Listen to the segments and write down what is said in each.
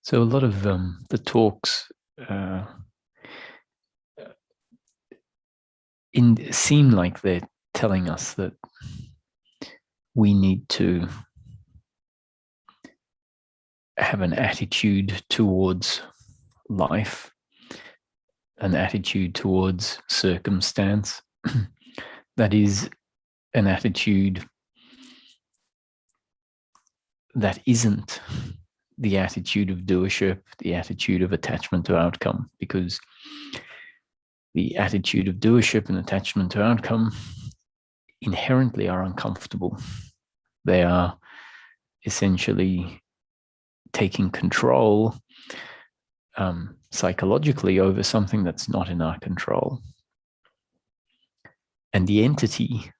So a lot of the talks seem like they're telling us that we need to have an attitude towards life, an attitude towards circumstance that is an attitude that isn't the attitude of doership, the attitude of attachment to outcome, because the attitude of doership and attachment to outcome inherently are uncomfortable. They are essentially taking control psychologically over something that's not in our control. And the entity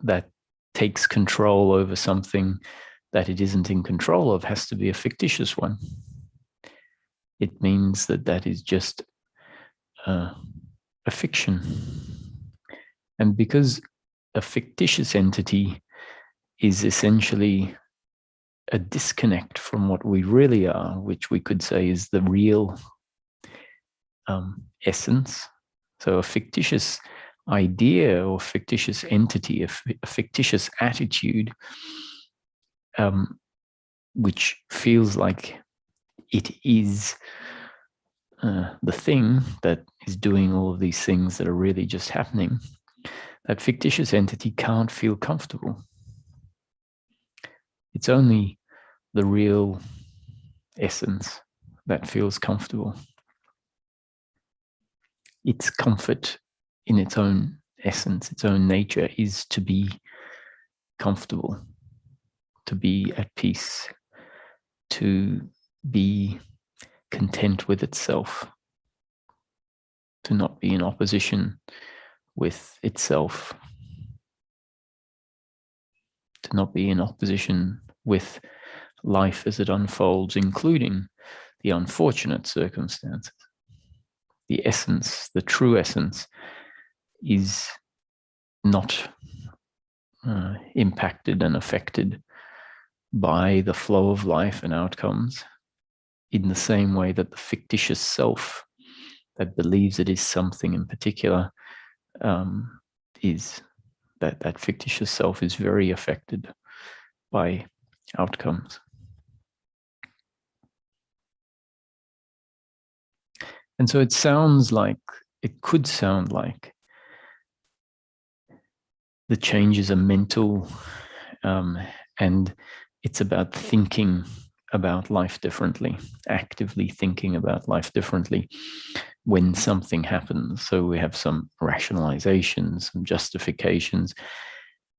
that takes control over something that it isn't in control of has to be a fictitious one. It means that that is just a fiction. And because a fictitious entity is essentially a disconnect from what we really are, which we could say is the real essence. So a fictitious idea or fictitious entity, a fictitious attitude, which feels like it is the thing that is doing all of these things that are really just happening, that fictitious entity can't feel comfortable. It's only the real essence that feels comfortable. Its comfort in its own essence, its own nature, is to be comfortable, to be at peace, to be content with itself, to not be in opposition with itself, to not be in opposition with life as it unfolds, including the unfortunate circumstances. The essence, the true essence, is not impacted and affected by the flow of life and outcomes in the same way that the fictitious self that believes it is something in particular is that fictitious self is very affected by outcomes. And so it could sound like the changes are mental, and it's about thinking about life differently, actively thinking about life differently when something happens. So we have some rationalizations, some justifications.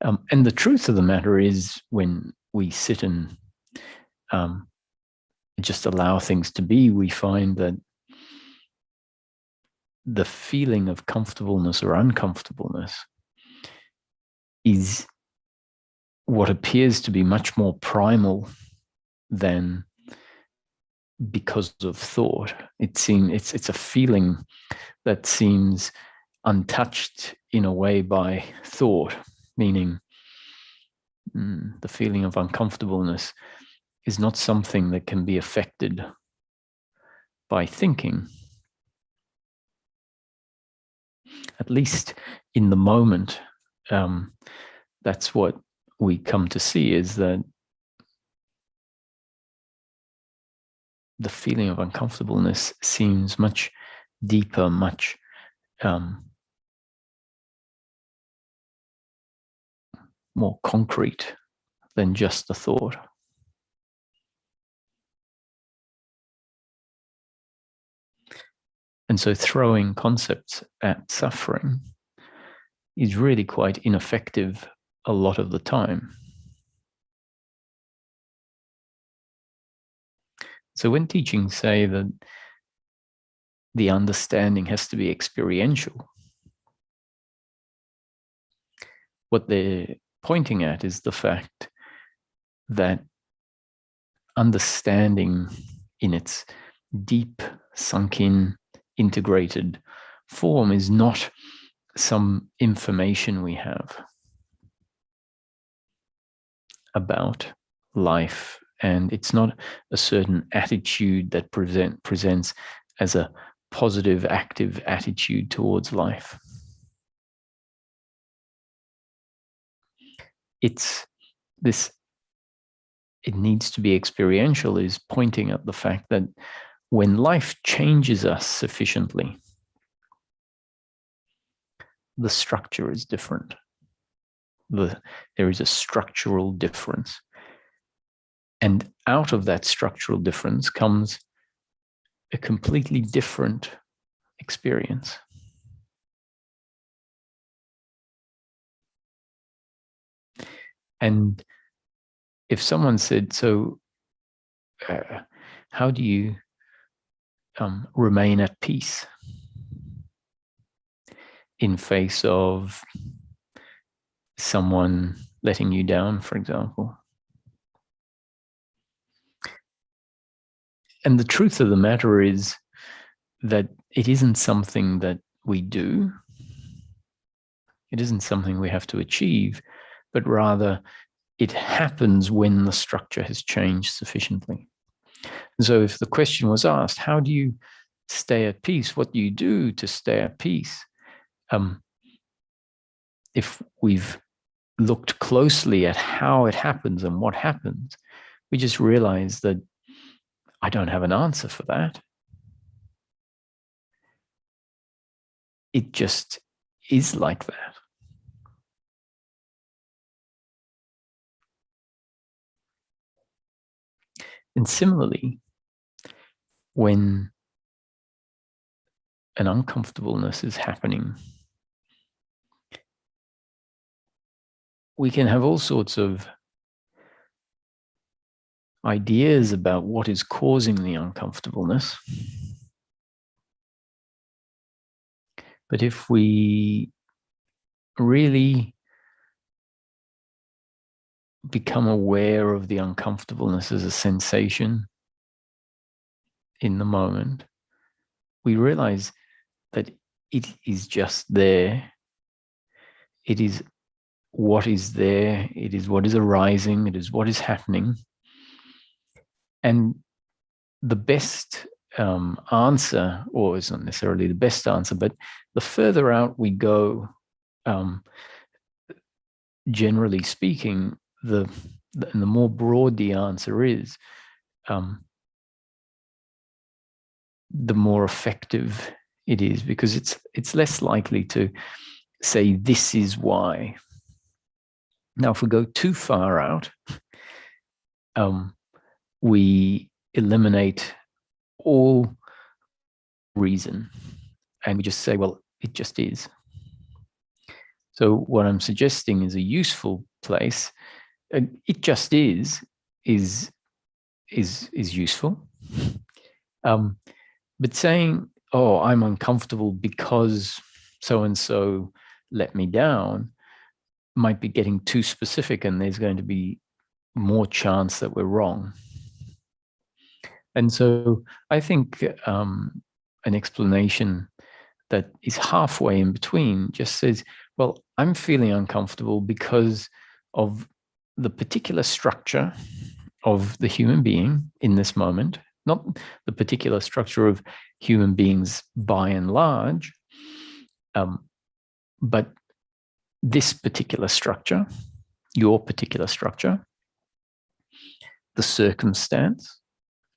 And the truth of the matter is, when we sit and just allow things to be, we find that the feeling of comfortableness or uncomfortableness is what appears to be much more primal than because of thought. It's a feeling that seems untouched in a way by thought, meaning the feeling of uncomfortableness is not something that can be affected by thinking. At least in the moment, that's what we come to see, is that the feeling of uncomfortableness seems much deeper, much more concrete than just the thought. And so throwing concepts at suffering is really quite ineffective a lot of the time. So when teachings say that the understanding has to be experiential, what they're pointing at is the fact that understanding in its deep, sunk-in, integrated form is not some information we have about life and it's not a certain attitude that presents as a positive, active attitude towards life. It's this, it needs to be experiential, is pointing at the fact that when life changes us sufficiently, the structure is different. There is a structural difference. And out of that structural difference comes a completely different experience. And if someone said, so how do you remain at peace in face of someone letting you down, for example? And the truth of the matter is that it isn't something that we do. It isn't something we have to achieve, but rather it happens when the structure has changed sufficiently. And so if the question was asked, how do you stay at peace? What do you do to stay at peace? If we've looked closely at how it happens and what happens, we just realize that I don't have an answer for that. It just is like that. And similarly, when an uncomfortableness is happening, we can have all sorts of ideas about what is causing the uncomfortableness. But if we really become aware of the uncomfortableness as a sensation in the moment, we realize that it is just there. It is what is there. It is what is arising. It is what is happening. And the best answer, or it's not necessarily the best answer, but the further out we go, generally speaking, the more broad the answer is, the more effective it is, because it's less likely to say this is why. Now, if we go too far out, we eliminate all reason and we just say, well, it just is. So what I'm suggesting is a useful place. It just is useful. But saying, oh, I'm uncomfortable because so-and-so let me down, might be getting too specific, and there's going to be more chance that we're wrong. And so I think an explanation that is halfway in between just says, well, I'm feeling uncomfortable because of the particular structure of the human being in this moment, not the particular structure of human beings by and large, but this particular structure, your particular structure, the circumstance.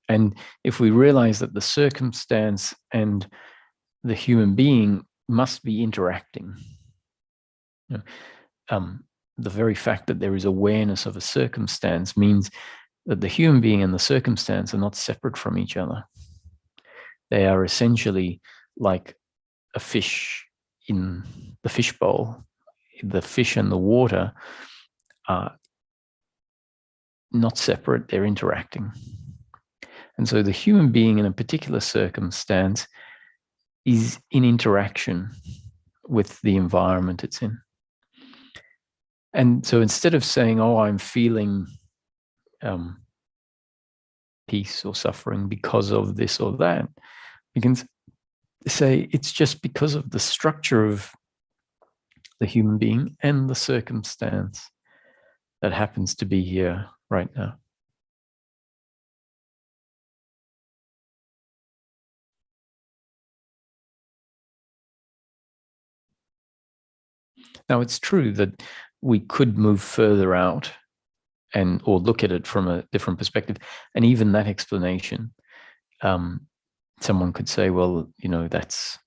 And if we realize that the circumstance and the human being must be interacting, the very fact that there is awareness of a circumstance means that the human being and the circumstance are not separate from each other. They are essentially like a fish in the fishbowl. The fish and the water are not separate, they're interacting. And so the human being in a particular circumstance is in interaction with the environment it's in. And so instead of saying, oh, I'm feeling peace or suffering because of this or that, we can say it's just because of the structure of the human being and the circumstance that happens to be here right now. Now, it's true that we could move further out or look at it from a different perspective. And even that explanation, someone could say, well, that's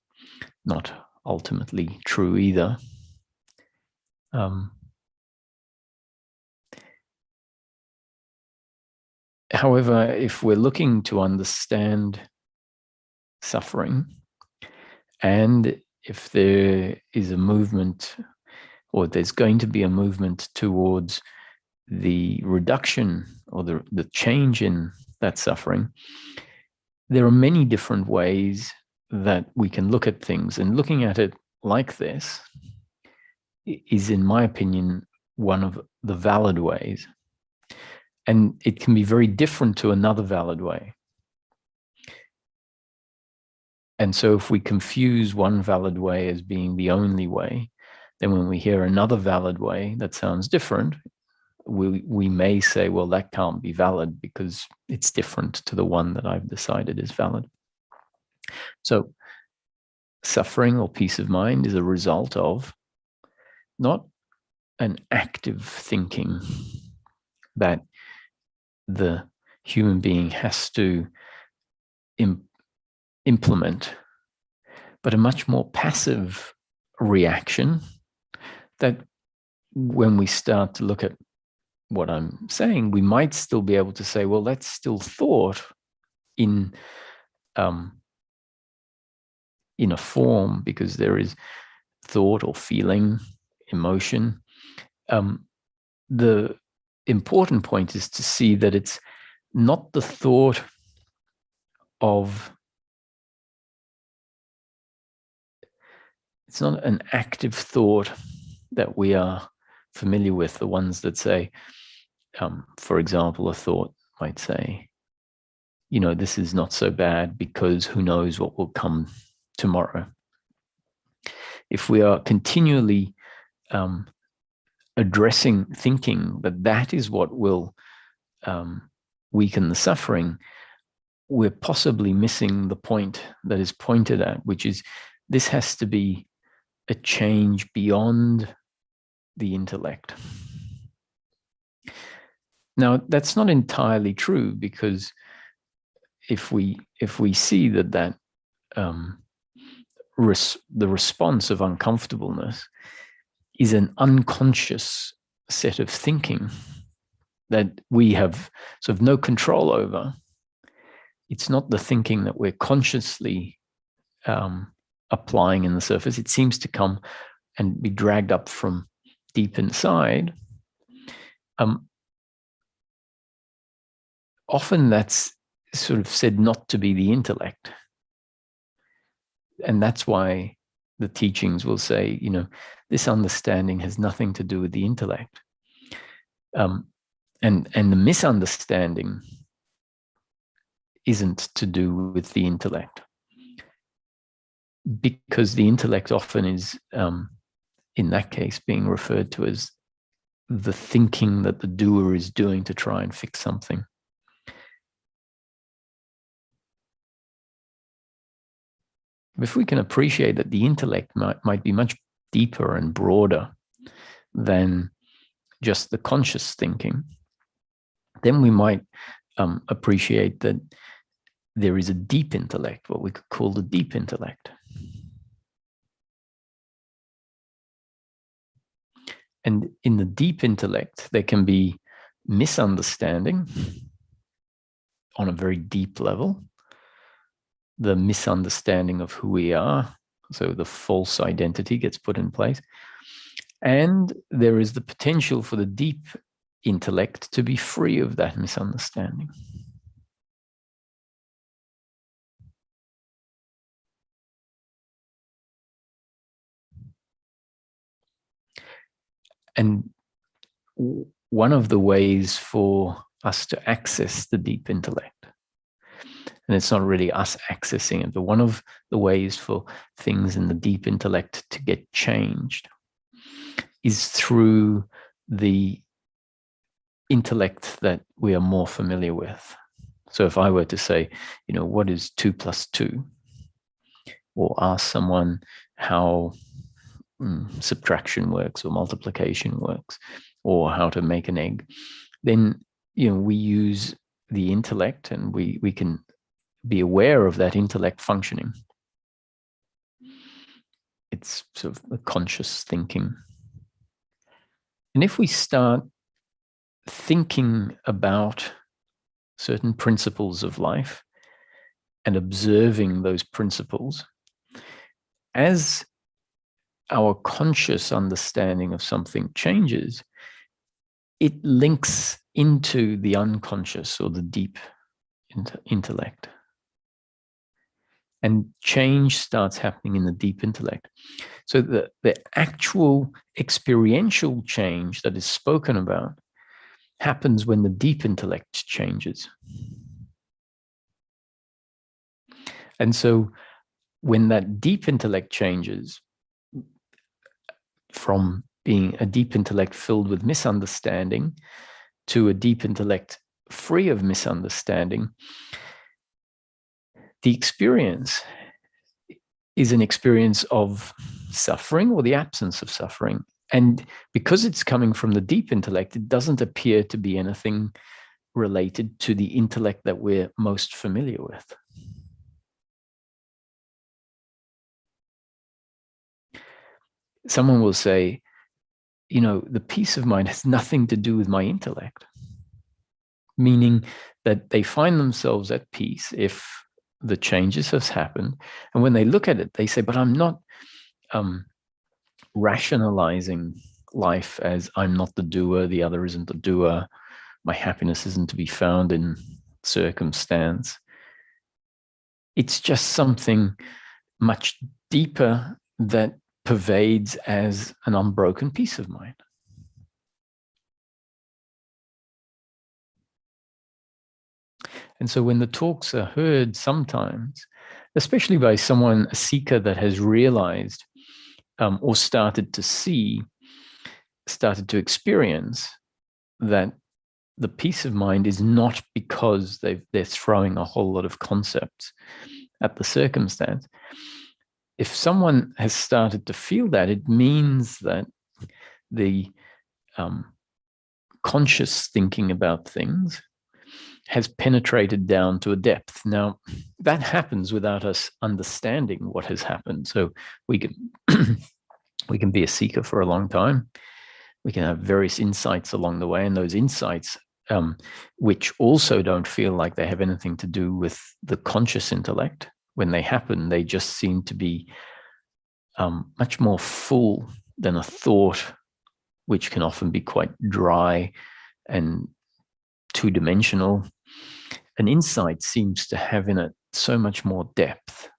not ultimately true either. However, if we're looking to understand suffering, and if there is a movement, or there's going to be a movement towards the reduction or the change in that suffering, there are many different ways that we can look at things. And looking at it like this is, in my opinion, one of the valid ways. And it can be very different to another valid way. And so if we confuse one valid way as being the only way, then when we hear another valid way that sounds different, we may say, well, that can't be valid because it's different to the one that I've decided is valid. So suffering or peace of mind is a result of not an active thinking that the human being has to implement, but a much more passive reaction that when we start to look at what I'm saying, we might still be able to say, well, that's still thought in a form, because there is thought or feeling, emotion. The important point is to see that it's not the thought of, it's not an active thought that we are familiar with, the ones that say, for example, a thought might say, this is not so bad because who knows what will come tomorrow. If we are continually addressing thinking that is what will weaken the suffering, we're possibly missing the point that is pointed at, which is this has to be a change beyond the intellect. Now, that's not entirely true, because if we see that the response of uncomfortableness is an unconscious set of thinking that we have sort of no control over, it's not the thinking that we're consciously applying in the surface. It seems to come and be dragged up from deep inside. Often that's sort of said not to be the intellect. And that's why the teachings will say, this understanding has nothing to do with the intellect. And the misunderstanding isn't to do with the intellect, because the intellect often is, in that case, being referred to as the thinking that the doer is doing to try and fix something. If we can appreciate that the intellect might be much deeper and broader than just the conscious thinking, then we might appreciate that there is a deep intellect, what we could call the deep intellect. And in the deep intellect, there can be misunderstanding on a very deep level, the misunderstanding of who we are. So the false identity gets put in place. And there is the potential for the deep intellect to be free of that misunderstanding. And one of the ways for us to access the deep intellect, and it's not really us accessing it, but one of the ways for things in the deep intellect to get changed is through the intellect that we are more familiar with. So if I were to say, what is 2 + 2? Or ask someone how subtraction works or multiplication works, or how to make an egg, then we use the intellect, and we can be aware of that intellect functioning. It's sort of a conscious thinking. And if we start thinking about certain principles of life and observing those principles, as our conscious understanding of something changes, it links into the unconscious or the deep intellect. And change starts happening in the deep intellect. So the actual experiential change that is spoken about happens when the deep intellect changes. And so when that deep intellect changes from being a deep intellect filled with misunderstanding to a deep intellect free of misunderstanding, the experience is an experience of suffering or the absence of suffering. And because it's coming from the deep intellect, it doesn't appear to be anything related to the intellect that we're most familiar with. Someone will say, the peace of mind has nothing to do with my intellect, meaning that they find themselves at peace if the changes has happened. And when they look at it, they say, but I'm not rationalizing life as I'm not the doer, the other isn't the doer, my happiness isn't to be found in circumstance. It's just something much deeper that pervades as an unbroken peace of mind. And so when the talks are heard sometimes, especially by someone, a seeker that has realized or started to experience that the peace of mind is not because they're throwing a whole lot of concepts at the circumstance. If someone has started to feel that, it means that the conscious thinking about things has penetrated down to a depth. Now, that happens without us understanding what has happened. So we can be a seeker for a long time. We can have various insights along the way, and those insights, which also don't feel like they have anything to do with the conscious intellect, when they happen, they just seem to be much more full than a thought, which can often be quite dry and two-dimensional. An insight seems to have in it so much more depth.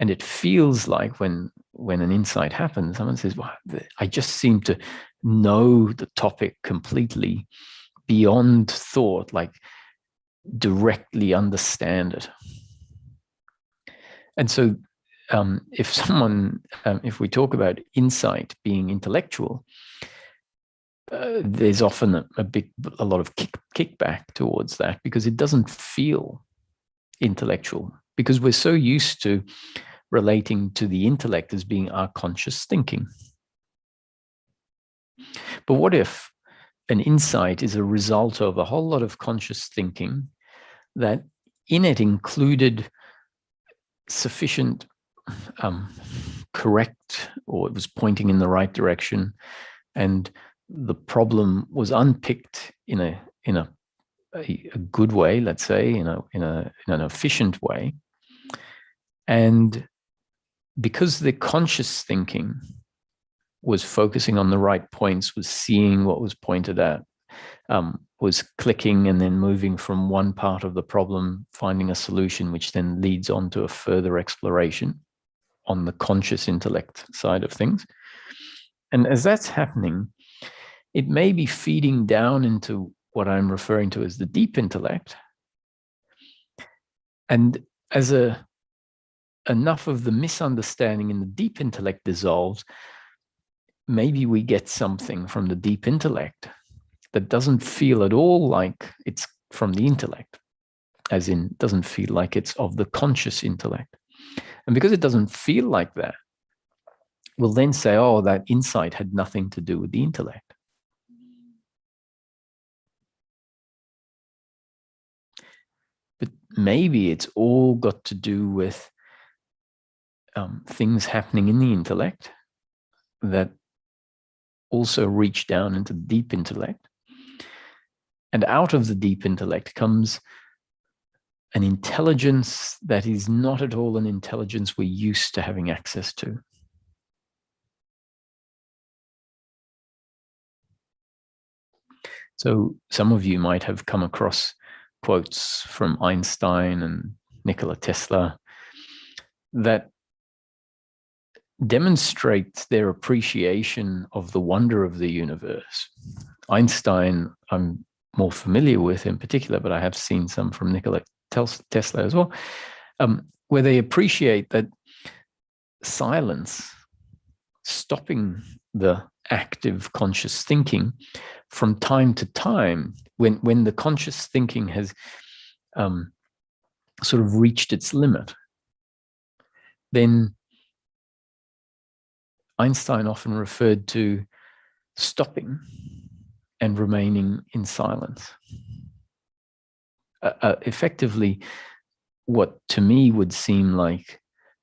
And it feels like when an insight happens, someone says, well, I just seem to know the topic completely beyond thought, like directly understand it. And so if we talk about insight being intellectual, there's often a lot of kickback towards that, because it doesn't feel intellectual, because we're so used to relating to the intellect as being our conscious thinking. But what if an insight is a result of a whole lot of conscious thinking that in it included sufficient correct, or it was pointing in the right direction, and the problem was unpicked in a good way, let's say, in an efficient way. And because the conscious thinking was focusing on the right points, was seeing what was pointed at, was clicking and then moving from one part of the problem, finding a solution, which then leads on to a further exploration on the conscious intellect side of things. And as that's happening, it may be feeding down into what I'm referring to as the deep intellect. And as enough of the misunderstanding in the deep intellect dissolves, maybe we get something from the deep intellect that doesn't feel at all like it's from the intellect, as in doesn't feel like it's of the conscious intellect. And because it doesn't feel like that, will then say, oh, that insight had nothing to do with the intellect. But maybe it's all got to do with things happening in the intellect that also reach down into the deep intellect. And out of the deep intellect comes an intelligence that is not at all an intelligence we're used to having access to. So some of you might have come across quotes from Einstein and Nikola Tesla that demonstrate their appreciation of the wonder of the universe. Einstein, I'm more familiar with in particular, but I have seen some from Nikola Tesla as well, where they appreciate that silence, stopping the active conscious thinking from time to time, when the conscious thinking has sort of reached its limit, then Einstein often referred to stopping and remaining in silence. Effectively, what to me would seem like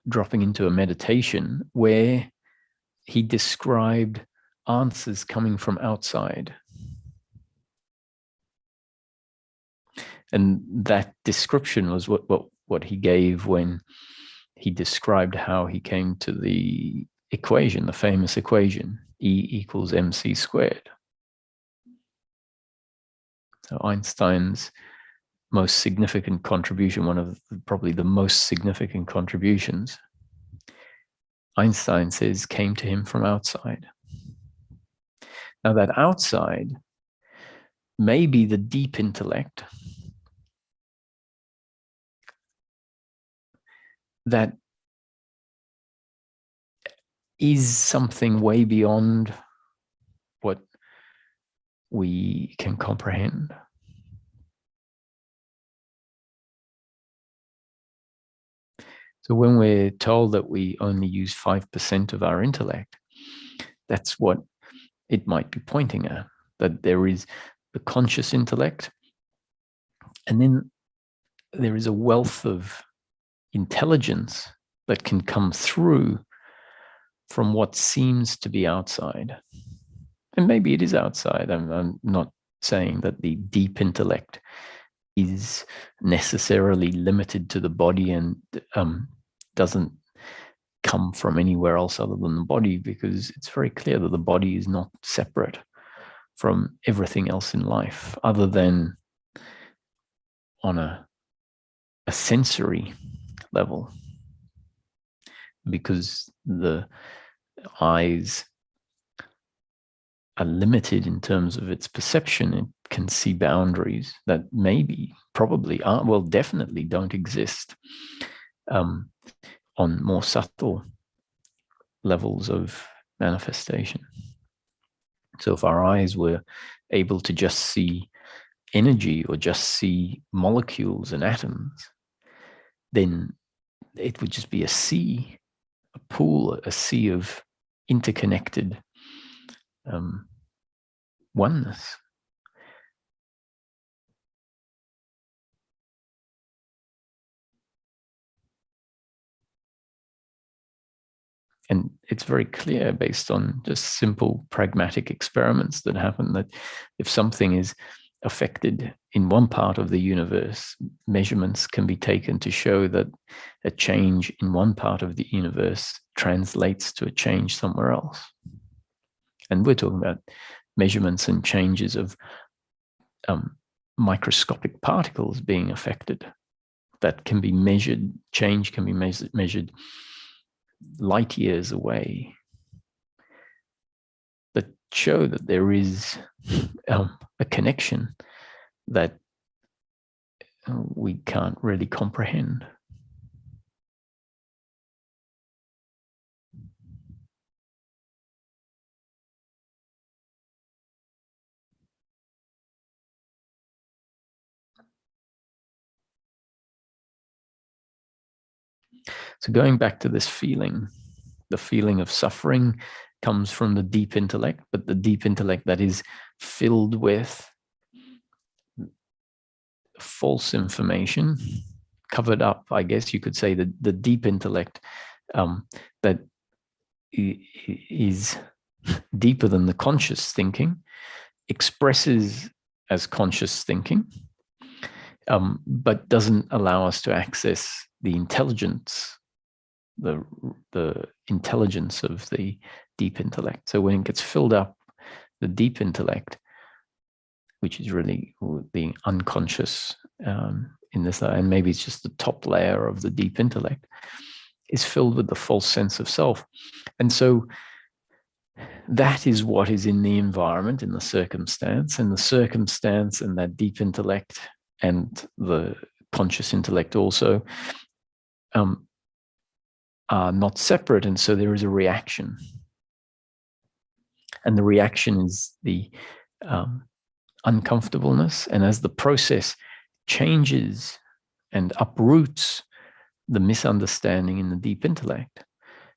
dropping into a meditation where he described answers coming from outside. And that description was what he gave when he described how he came to the equation, the famous equation, E equals mc squared. So Einstein's most significant contribution, one of probably the most significant contributions, Einstein says came to him from outside. Now that outside may be the deep intellect that is something way beyond what we can comprehend. So when we're told that we only use 5% of our intellect, that's what it might be pointing at, that there is the conscious intellect, and then there is a wealth of intelligence that can come through from what seems to be outside. And maybe it is outside. I'm not saying that the deep intellect is necessarily limited to the body and doesn't come from anywhere else other than the body, because it's very clear that the body is not separate from everything else in life, other than on a sensory level, because the eyes are limited in terms of its perception. It can see boundaries that maybe, probably aren't, well, definitely don't exist on more subtle levels of manifestation. So if our eyes were able to just see energy or just see molecules and atoms, then it would just be a sea, a pool, a sea of interconnected oneness. And it's very clear based on just simple pragmatic experiments that happen that if something is affected in one part of the universe, measurements can be taken to show that a change in one part of the universe translates to a change somewhere else. And we're talking about measurements and changes of microscopic particles being affected that can be measured. Change can be measured light years away, that show that there is a connection that we can't really comprehend. So going back to this feeling The feeling of suffering comes from the deep intellect, but the deep intellect that is filled with false information, covered up, I guess you could say, the deep intellect that is deeper than the conscious thinking, expresses as conscious thinking, but doesn't allow us to access the intelligence, the intelligence of the deep intellect. So when it gets filled up, the deep intellect, which is really the unconscious in this, and maybe it's just the top layer of the deep intellect, is filled with the false sense of self. And so that is what is in the environment, in the circumstance, and the circumstance and that deep intellect and the conscious intellect also are not separate. And so there is a reaction. And the reaction is the uncomfortableness. And as the process changes and uproots the misunderstanding in the deep intellect,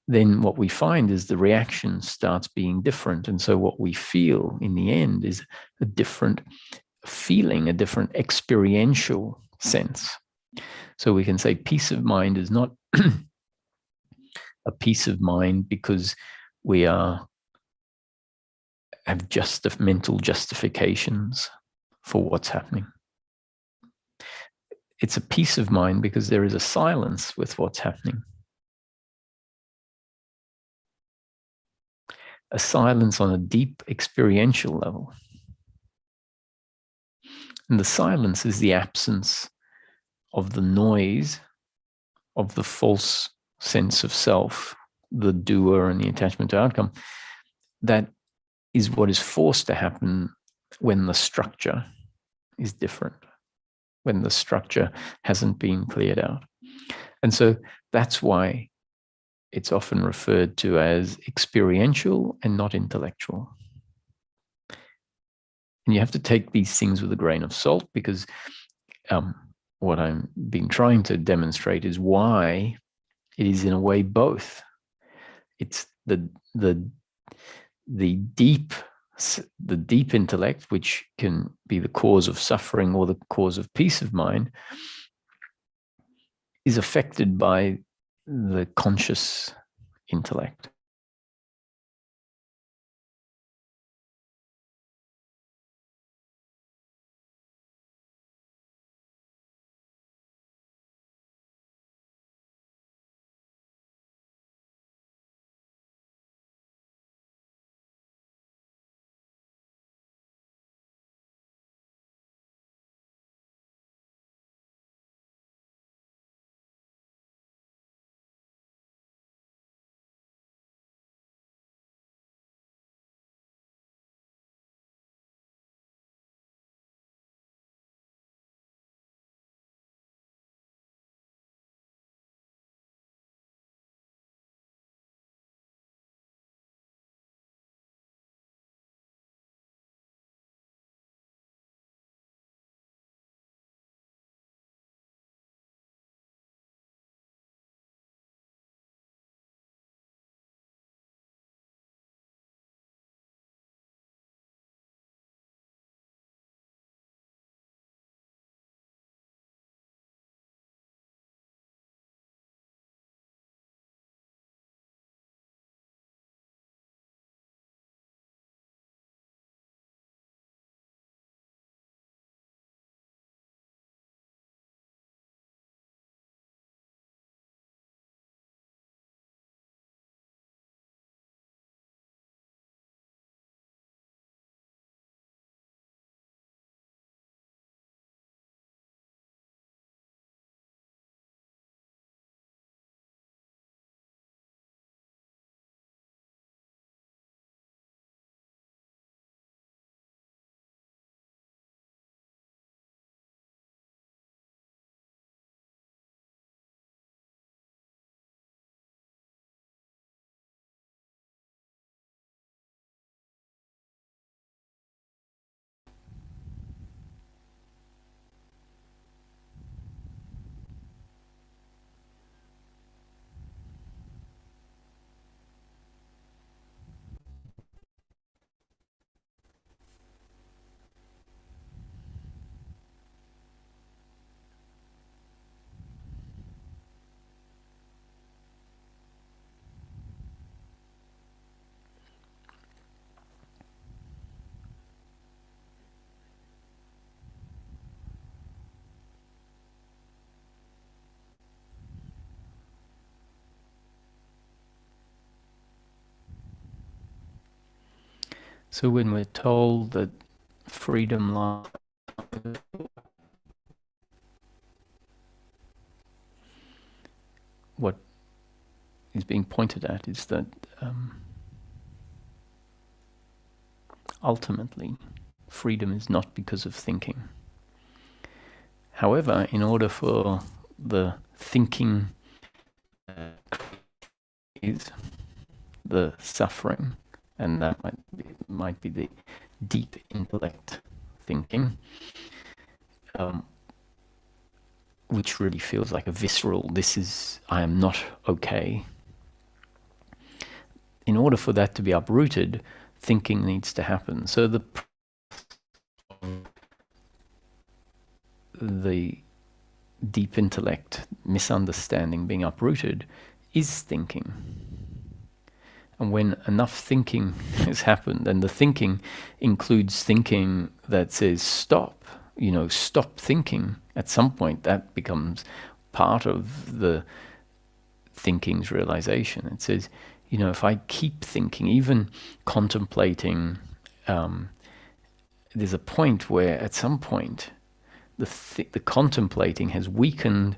then what we find is the reaction starts being different. And so what we feel in the end is a different feeling, a different experiential sense. So we can say peace of mind is not a peace of mind because we have just mental justifications for what's happening. It's a peace of mind because there is a silence with what's happening. A silence on a deep experiential level. And the silence is the absence of the noise of the false sense of self, the doer and the attachment to outcome. That is what is forced to happen when the structure is different, when the structure hasn't been cleared out. And so that's why it's often referred to as experiential and not intellectual. And you have to take these things with a grain of salt, because what I've been trying to demonstrate is why it is in a way both. It's the deep intellect, which can be the cause of suffering or the cause of peace of mind, is affected by the conscious intellect. So when we're told that freedom lies, what is being pointed at is that ultimately freedom is not because of thinking. However, in order for the thinking is the suffering, and that might be the deep intellect thinking, which really feels like a visceral, I am not okay. In order for that to be uprooted, thinking needs to happen. So the deep intellect misunderstanding being uprooted is thinking. And when enough thinking has happened, and the thinking includes thinking that says stop, stop thinking, at some point that becomes part of the thinking's realization. It says, if I keep thinking, even contemplating, there's a point where at some point the contemplating has weakened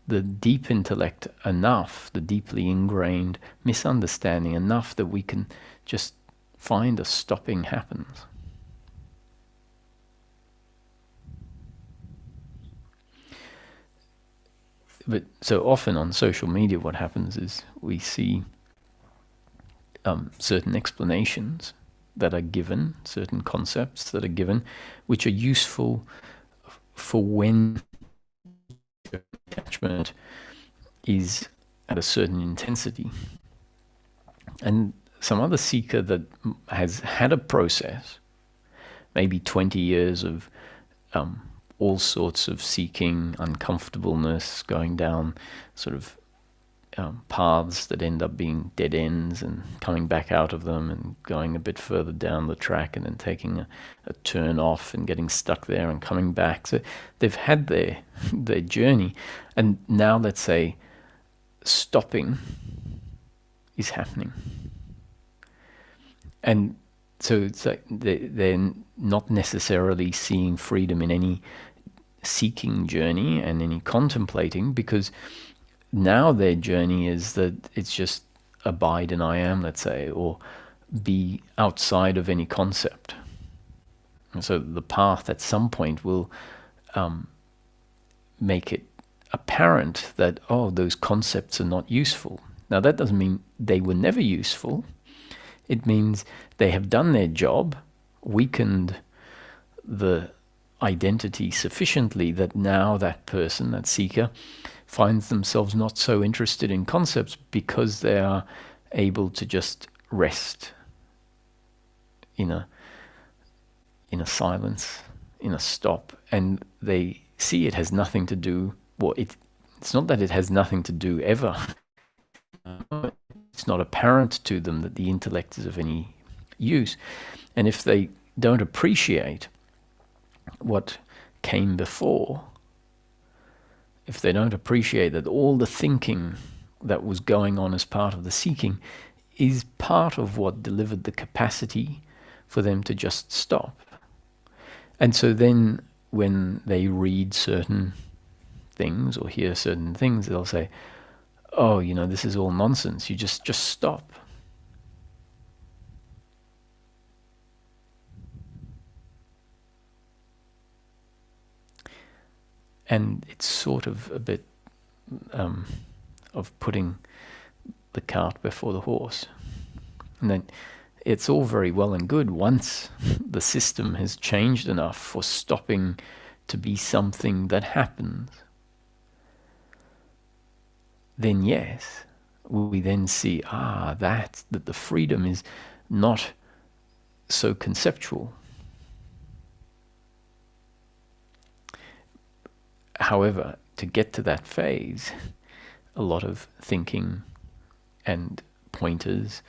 the deep intellect enough, the deeply ingrained misunderstanding enough that we can just find a stopping happens. But so often on social media what happens is we see certain explanations that are given, certain concepts that are given, which are useful for when attachment is at a certain intensity. And some other seeker that has had a process, maybe 20 years of all sorts of seeking, uncomfortableness, going down sort of paths that end up being dead ends and coming back out of them and going a bit further down the track and then taking a turn off and getting stuck there and coming back. So they've had their journey, and now let's say stopping is happening. And so it's like they're not necessarily seeing freedom in any seeking journey and any contemplating, because now their journey is that it's just abide in I am, let's say, or be outside of any concept. And so the path at some point will make it apparent that, those concepts are not useful. Now that doesn't mean they were never useful. It means they have done their job, weakened the identity sufficiently that now that person, that seeker, finds themselves not so interested in concepts because they are able to just rest in a silence, in a stop, and they see it has nothing to do. Well, it's not that it has nothing to do ever. It's not apparent to them that the intellect is of any use, and if they don't appreciate what came before, if they don't appreciate that all the thinking that was going on as part of the seeking is part of what delivered the capacity for them to just stop. And so then when they read certain things or hear certain things, they'll say, this is all nonsense. You just stop. And it's sort of a bit of putting the cart before the horse. And then it's all very well and good once the system has changed enough for stopping to be something that happens. Then yes, we then see that the freedom is not so conceptual. However, to get to that phase, a lot of thinking and pointers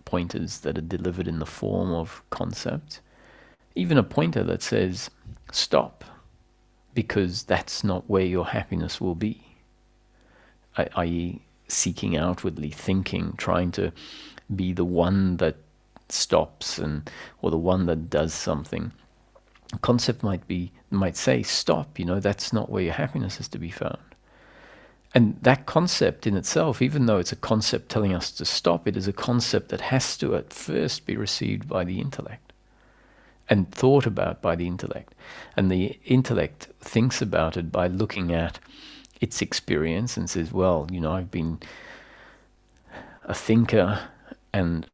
that are delivered in the form of concepts, even a pointer that says stop, because that's not where your happiness will be, i.e. seeking outwardly, thinking, trying to be the one that stops or the one that does something. A concept might say, stop, that's not where your happiness is to be found. And that concept in itself, even though it's a concept telling us to stop, it is a concept that has to at first be received by the intellect and thought about by the intellect. And the intellect thinks about it by looking at its experience and says, well, I've been a thinker and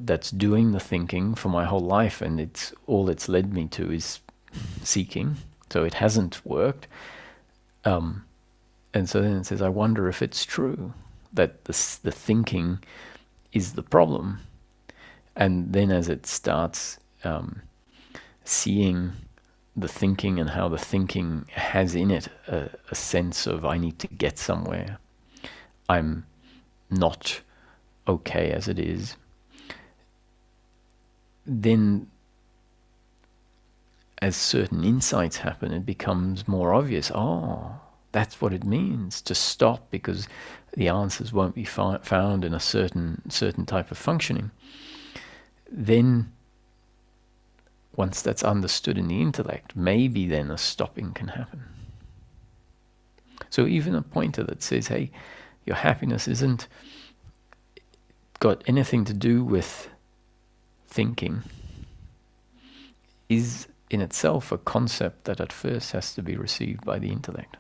that's doing the thinking for my whole life, and it's led me to is seeking, so it hasn't worked. And so then it says, I wonder if it's true that the thinking is the problem. And then as it starts seeing the thinking and how the thinking has in it a sense of, I need to get somewhere, I'm not okay as it is, then as certain insights happen, it becomes more obvious. Oh, that's what it means to stop, because the answers won't be found in a certain type of functioning. Then once that's understood in the intellect, maybe then a stopping can happen. So even a pointer that says, hey, your happiness isn't got anything to do with thinking, is in itself a concept that at first has to be received by the intellect.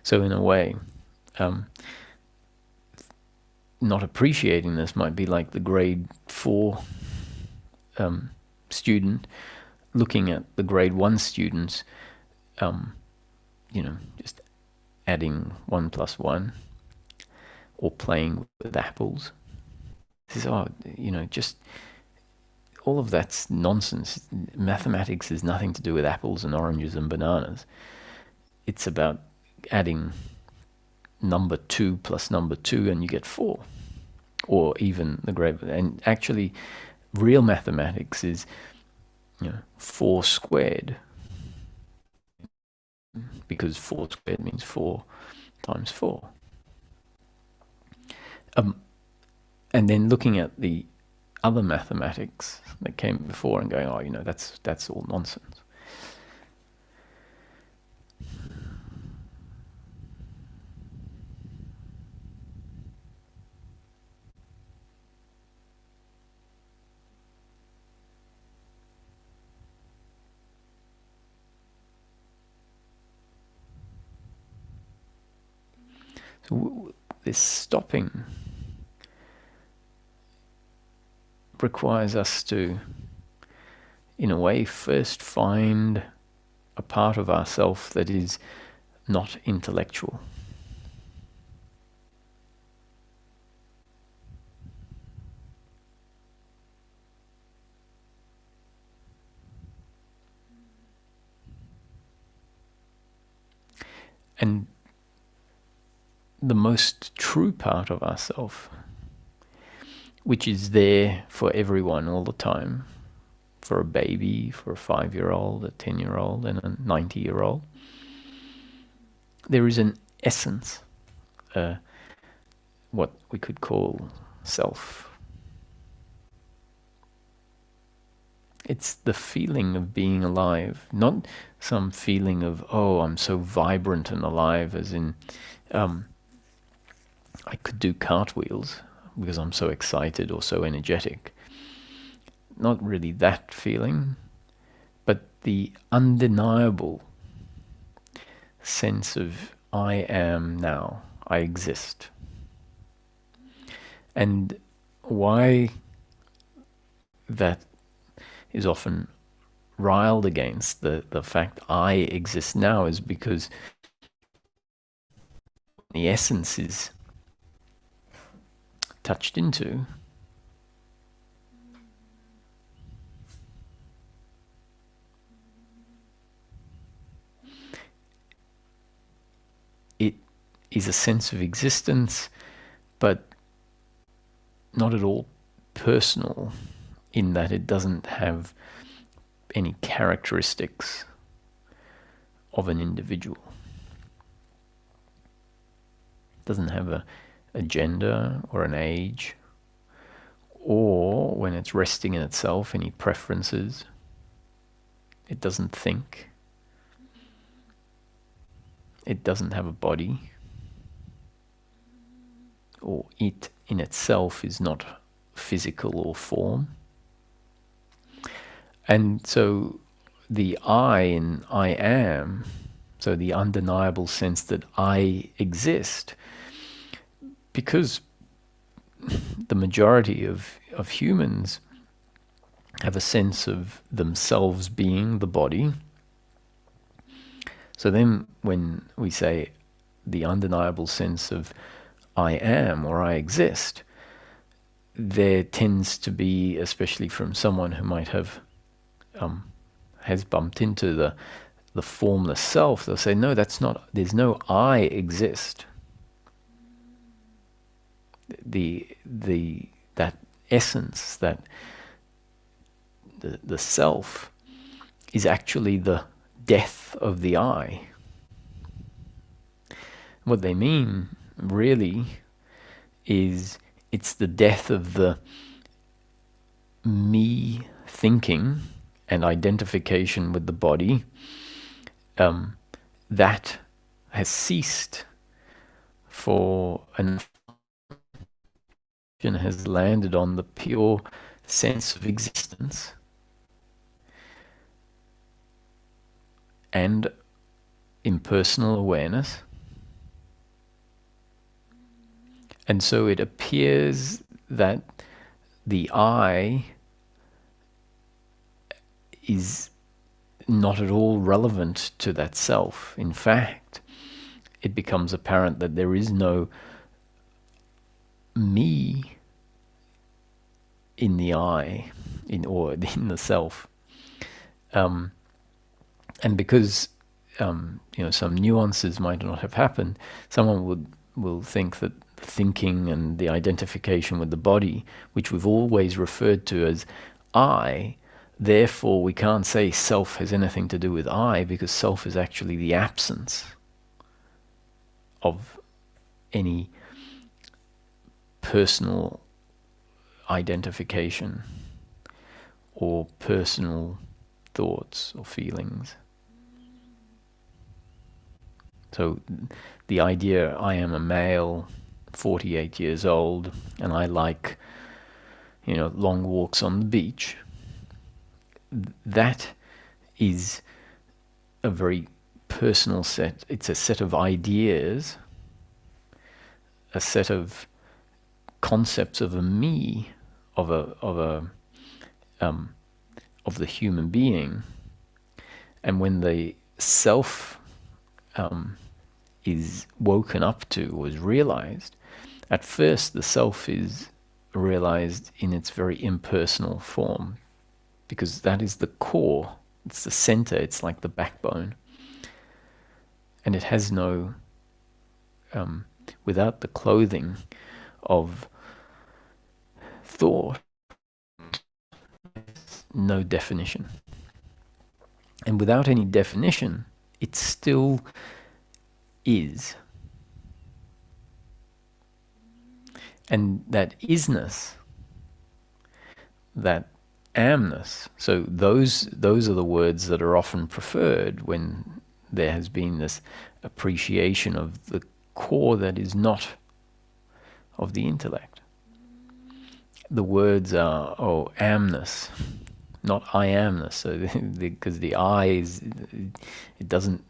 So in a way, not appreciating this might be like the grade 4 student looking at the grade 1 students, just adding 1 plus 1 or playing with apples. Says, just all of that's nonsense. Mathematics has nothing to do with apples and oranges and bananas. It's about adding number 2 plus number 2 and you get 4, or even the grade. And actually real mathematics is 4 squared, because 4 squared means 4 times 4. And then looking at the other mathematics that came before and going, that's all nonsense. So this stopping requires us to, in a way, first find a part of ourself that is not intellectual. And the most true part of ourself, which is there for everyone all the time, for a baby, for a 5-year-old, a 10-year-old, and a 90-year-old. There is an essence, what we could call self. It's the feeling of being alive, not some feeling of, I'm so vibrant and alive, as in I could do cartwheels because I'm so excited or so energetic. Not really that feeling, but the undeniable sense of I am now, I exist. And why that is often riled against the fact I exist now is because the essence is touched into, it is a sense of existence, but not at all personal, in that it doesn't have any characteristics of an individual. It doesn't have a gender or an age, or when it's resting in itself, any preferences. It doesn't think. It doesn't have a body, or it in itself is not physical or form. And so the I in I am, so the undeniable sense that I exist, because the majority of humans have a sense of themselves being the body. So then when we say the undeniable sense of I am or I exist, there tends to be, especially from someone who might have has bumped into the formless self, they'll say, no, that's not, there's no I exist. That essence, that the self is actually the death of the I. What they mean really is it's the death of the me thinking and identification with the body that has ceased for an has landed on the pure sense of existence and impersonal awareness. And so it appears that the I is not at all relevant to that self. In fact, it becomes apparent that there is no me in the I, or in the self. And because some nuances might not have happened, someone will think that the thinking and the identification with the body, which we've always referred to as I, therefore we can't say self has anything to do with I, because self is actually the absence of any personal identification or personal thoughts or feelings. So the idea, I am a male, 48 years old, and I like, long walks on the beach, that is a very personal set. It's a set of ideas, a set of concepts of a me, of the human being. And when the self is woken up to or is realized, at first the self is realized in its very impersonal form, because that is the core, it's the center, it's like the backbone. And it has no, without the clothing of thought, no definition. And without any definition, it still is. And that isness, that amness, so those are the words that are often preferred when there has been this appreciation of the core that is not of the intellect. The words are, amness, not I amness. So because the I is, it doesn't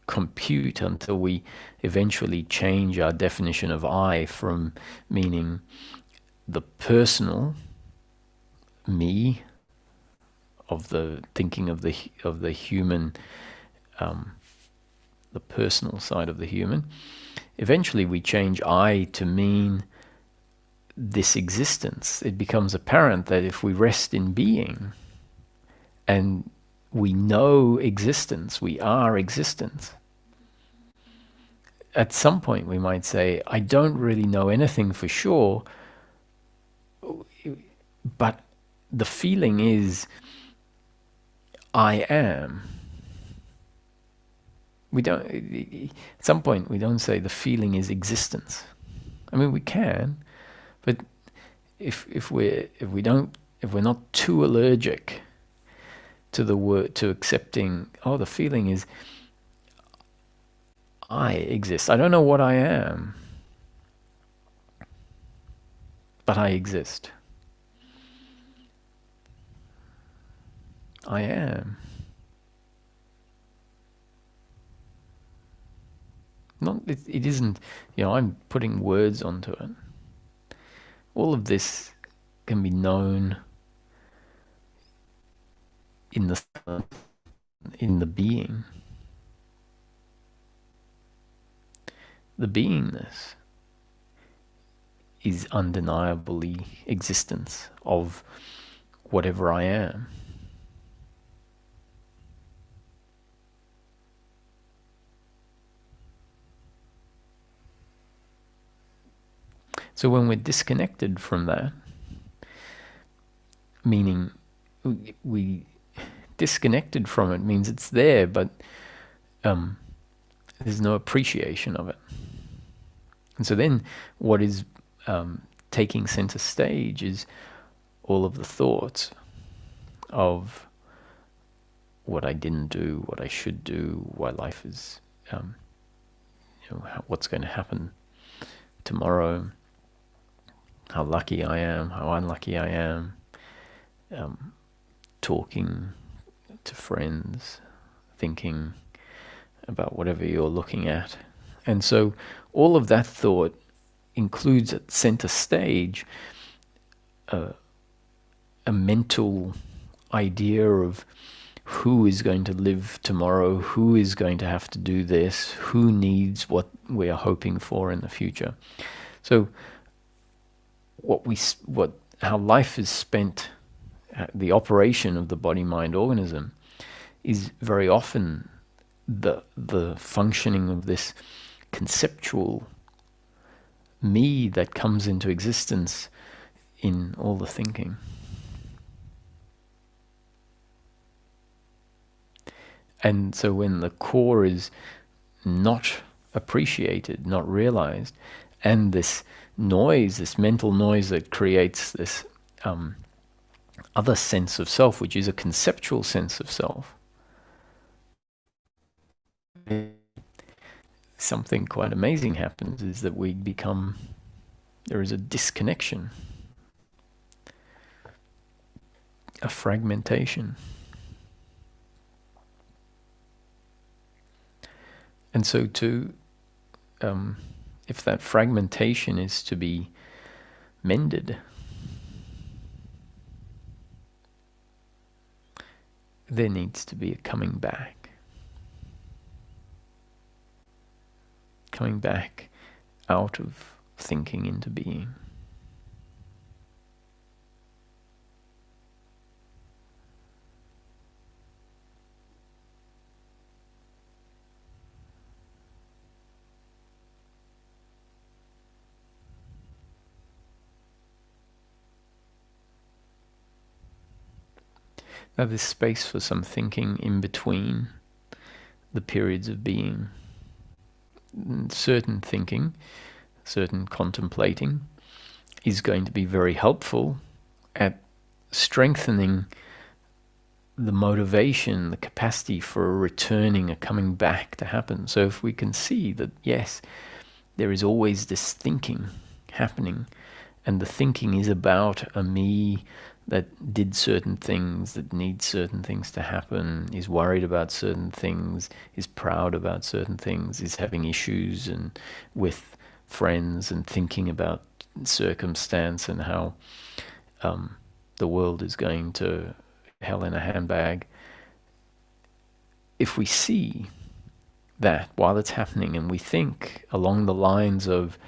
compute until we eventually change our definition of I from meaning the personal me of the thinking of the human, the personal side of the human. Eventually we change I to mean this existence. It becomes apparent that if we rest in being and we know existence, we are existence, at some point we might say, I don't really know anything for sure, but the feeling is I am. We don't, at some point, we don't say the feeling is existence. I mean, we can, but if we're not too allergic to the word, to accepting, oh, the feeling is I exist. I don't know what I am, but I exist. I am. Not, it isn't, I'm putting words onto it. All of this can be known in the being. The beingness is undeniably existence of whatever I am. So when we're disconnected from that, meaning we disconnected from it means it's there, but there's no appreciation of it. And so then what is taking center stage is all of the thoughts of what I didn't do, what I should do, why life is, what's going to happen tomorrow, how lucky I am, how unlucky I am, talking to friends, thinking about whatever you're looking at. And so all of that thought includes at center stage a mental idea of who is going to live tomorrow, who is going to have to do this, who needs what we are hoping for in the future. So how life is spent, the operation of the body-mind organism is very often the functioning of this conceptual me that comes into existence in all the thinking. And so when the core is not appreciated, not realized, and this noise, this mental noise that creates this other sense of self, which is a conceptual sense of self, something quite amazing happens, is that there is a disconnection, a fragmentation. And so if that fragmentation is to be mended, there needs to be a coming back out of thinking into being. Now there's space for some thinking in between the periods of being. Certain thinking, certain contemplating is going to be very helpful at strengthening the motivation, the capacity for a returning, a coming back to happen. So if we can see that, yes, there is always this thinking happening, and the thinking is about a me that did certain things, that needs certain things to happen, is worried about certain things, is proud about certain things, is having issues and with friends and thinking about circumstance and how the world is going to hell in a handbag. If we see that while it's happening and we think along the lines of,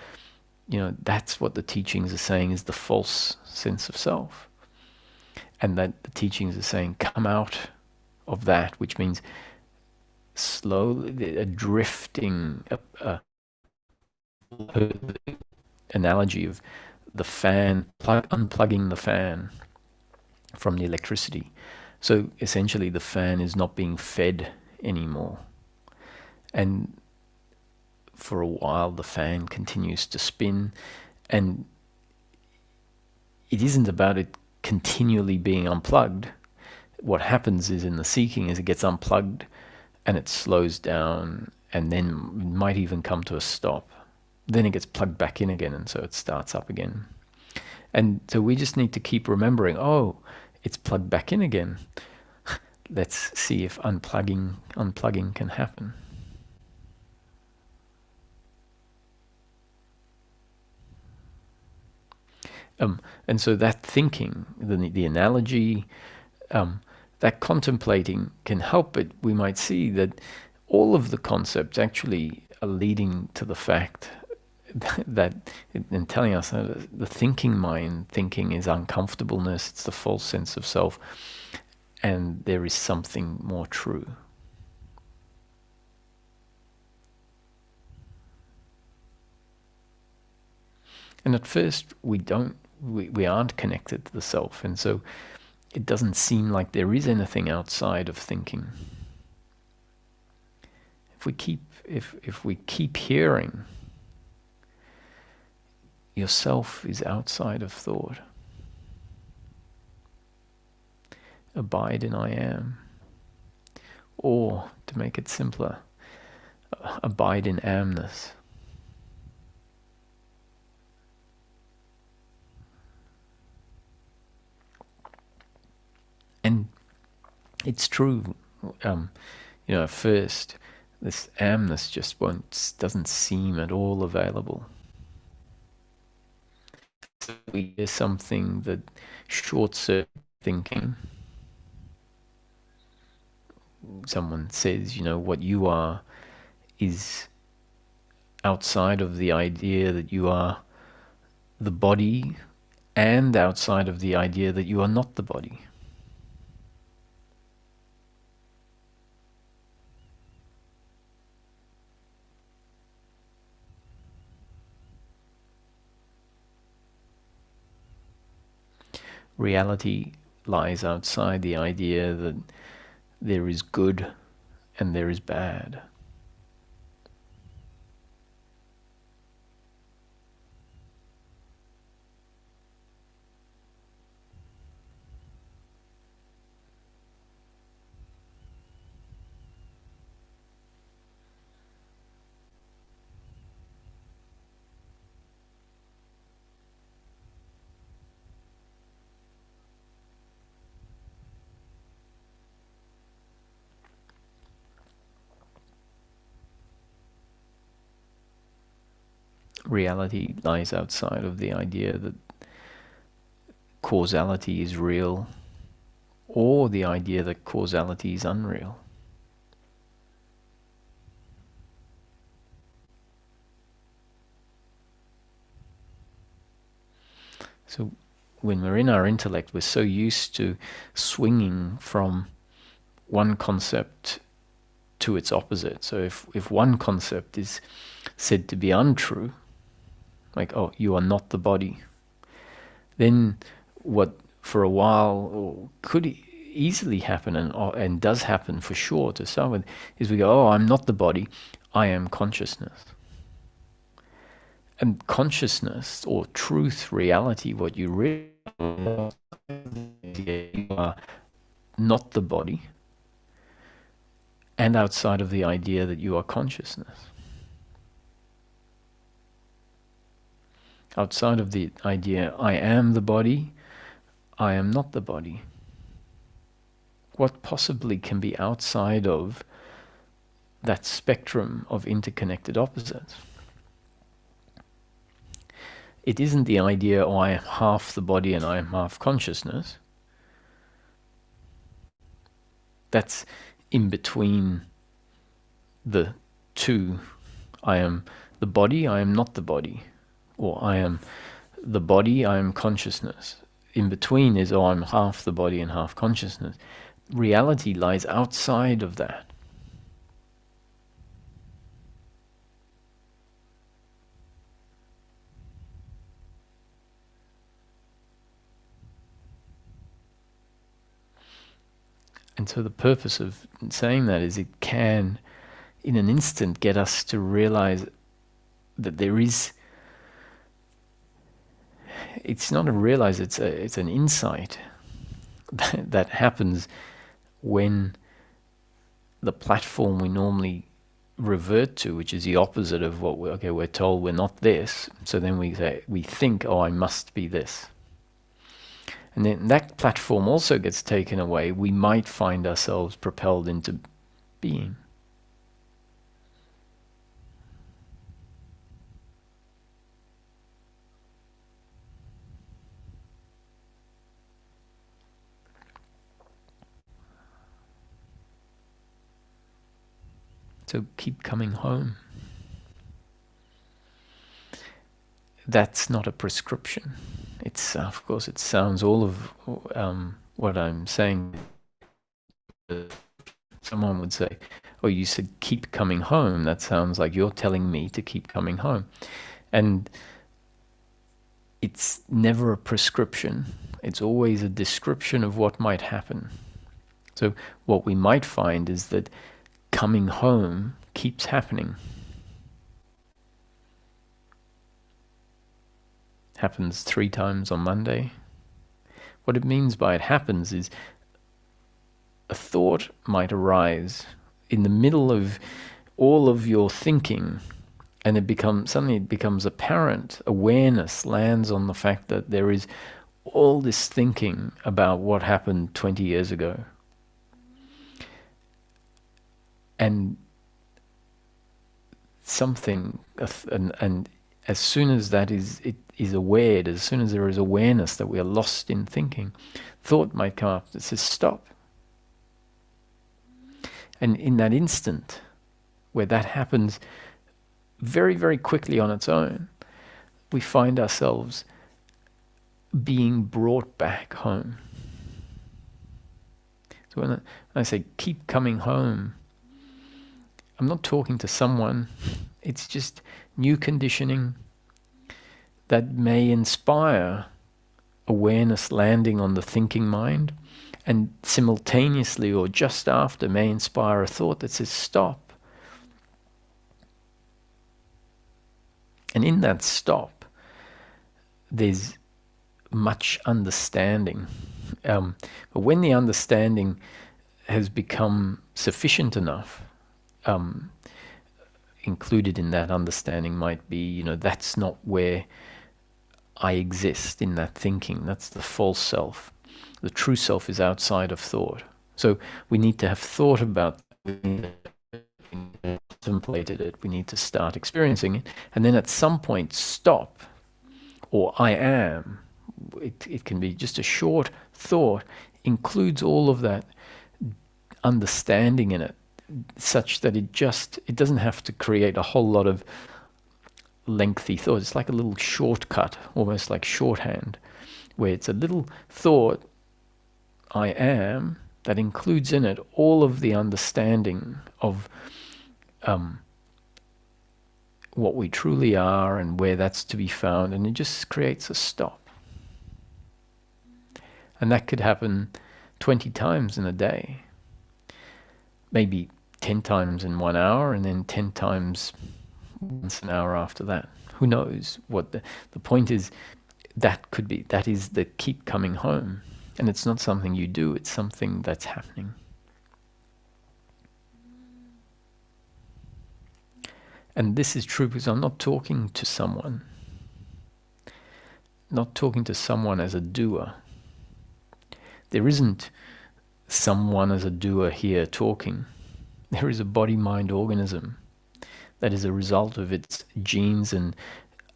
that's what the teachings are saying is the false sense of self. And that the teachings are saying, come out of that, which means slowly a drifting, analogy of the fan, unplugging the fan from the electricity. So essentially the fan is not being fed anymore. And for a while the fan continues to spin, and it isn't about it continually being unplugged. What happens is in the seeking is it gets unplugged and it slows down, and then it might even come to a stop. Then it gets plugged back in again, and so it starts up again. And so we just need to keep remembering, oh, it's plugged back in again. Let's see if unplugging can happen. And so that thinking, the analogy, that contemplating can help it. We might see that all of the concepts actually are leading to the fact that, and telling us that the thinking mind thinking is uncomfortableness, it's the false sense of self, and there is something more true. And at first we aren't connected to the self, and so it doesn't seem like there is anything outside of thinking. If we keep hearing, yourself is outside of thought. Abide in I am. Or, to make it simpler, abide in amness. And it's true, at first, this amness just doesn't seem at all available. We hear something that short-circuits thinking. Someone says, what you are is outside of the idea that you are the body, and outside of the idea that you are not the body. Reality lies outside the idea that there is good and there is bad. Reality lies outside of the idea that causality is real, or the idea that causality is unreal. So when we're in our intellect, we're so used to swinging from one concept to its opposite. So if one concept is said to be untrue, like, oh, you are not the body, then what for a while could easily happen, and does happen for sure to start with, is we go, oh, I'm not the body, I am consciousness. And consciousness, or truth, reality, what you really you are not the body, and outside of the idea that you are consciousness. Outside of the idea, I am the body, I am not the body. What possibly can be outside of that spectrum of interconnected opposites? It isn't the idea, oh, I am half the body and I am half consciousness. That's in between the two. I am the body, I am not the body. Or I am the body, I am consciousness. In between is, oh, I'm half the body and half consciousness. Reality lies outside of that. And so the purpose of saying that is it can, in an instant, get us to realize that there is, it's not a realize, it's an insight that happens when the platform we normally revert to, which is the opposite of what we're told we're not this. So then we think, oh, I must be this. And then that platform also gets taken away. We might find ourselves propelled into being. So keep coming home. That's not a prescription. It's of course it sounds all of what I'm saying. Someone would say, "Oh, you said keep coming home. That sounds like you're telling me to keep coming home," and it's never a prescription. It's always a description of what might happen. So what we might find is that coming home keeps happening. Happens 3 times on Monday. What it means by it happens is a thought might arise in the middle of all of your thinking, and suddenly it becomes apparent. Awareness lands on the fact that there is all this thinking about what happened 20 years ago. And something, and as soon as that is aware, as soon as there is awareness that we are lost in thinking, thought might come up that says stop. And in that instant where that happens very, very quickly on its own, we find ourselves being brought back home. So when I say keep coming home, I'm not talking to someone. It's just new conditioning that may inspire awareness landing on the thinking mind, and simultaneously or just after may inspire a thought that says stop. And in that stop, there's much understanding. But when the understanding has become sufficient enough, included in that understanding might be, that's not where I exist in that thinking. That's the false self. The true self is outside of thought. So we need to have thought about it, we need to contemplated it, we need to start experiencing it, and then at some point stop, or I am. It can be just a short thought, includes all of that understanding in it, such that it doesn't have to create a whole lot of lengthy thought. It's like a little shortcut, almost like shorthand, where it's a little thought, I am, that includes in it all of the understanding of what we truly are and where that's to be found, and it just creates a stop. And that could happen 20 times in a day, maybe 10 times in 1 hour, and then 10 times once an hour after that. Who knows what the point is? That is the keep coming home. And it's not something you do, it's something that's happening. And this is true because I'm not talking to someone. Not talking to someone as a doer. There isn't someone as a doer here talking. There is a body-mind organism that is a result of its genes and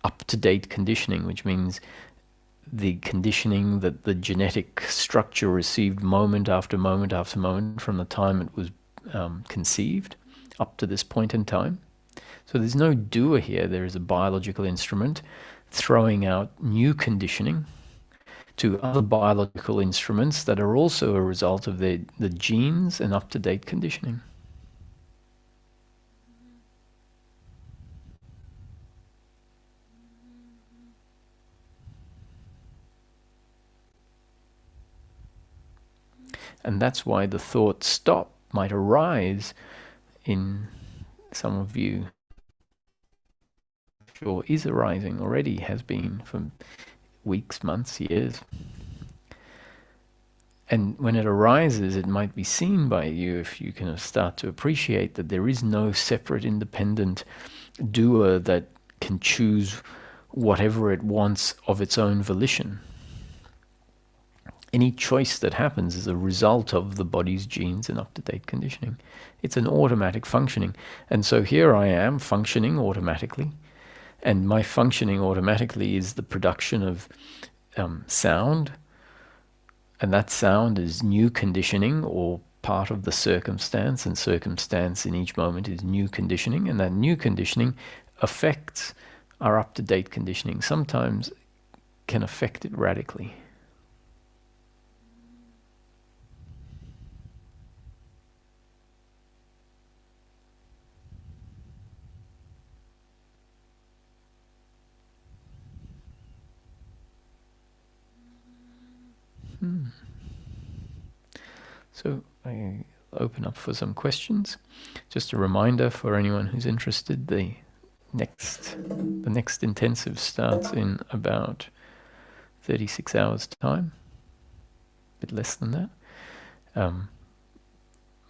up-to-date conditioning, which means the conditioning that the genetic structure received moment after moment after moment from the time it was conceived up to this point in time. So there's no doer here. There is a biological instrument throwing out new conditioning to other biological instruments that are also a result of the genes and up-to-date conditioning. And that's why the thought stop might arise in some of you, sure is arising already, has been for weeks, months, years. And when it arises, it might be seen by you, if you can start to appreciate that there is no separate independent doer that can choose whatever it wants of its own volition. Any choice that happens is a result of the body's genes and up-to-date conditioning. It's an automatic functioning. And so here I am functioning automatically. And my functioning automatically is the production of sound. And that sound is new conditioning, or part of the circumstance. And circumstance in each moment is new conditioning. And that new conditioning affects our up-to-date conditioning. Sometimes can affect it radically. So I open up for some questions. Just a reminder for anyone who's interested, the next intensive starts in about 36 hours time, a bit less than that.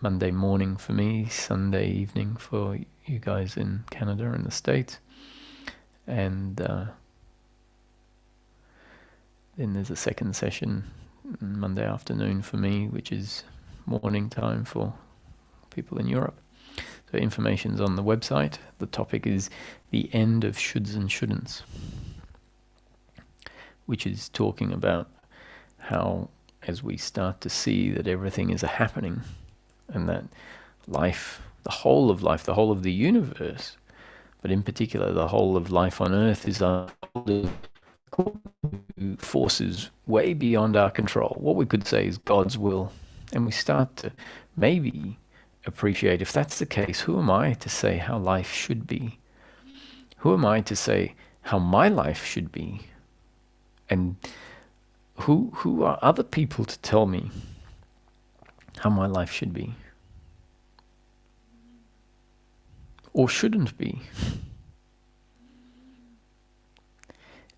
Monday morning for me, Sunday evening for you guys in Canada and the States. And then there's a second session Monday afternoon for me, which is morning time for people in Europe. So information's on the website. The topic is the end of shoulds and shouldn'ts, which is talking about how, as we start to see that everything is a happening, and that life, the whole of the universe, but in particular the whole of life on earth, is unfolding forces way beyond our control. What we could say is God's will. And we start to maybe appreciate, if that's the case, who am I to say how life should be? Who am I to say how my life should be? And who are other people to tell me how my life should be? Or shouldn't be?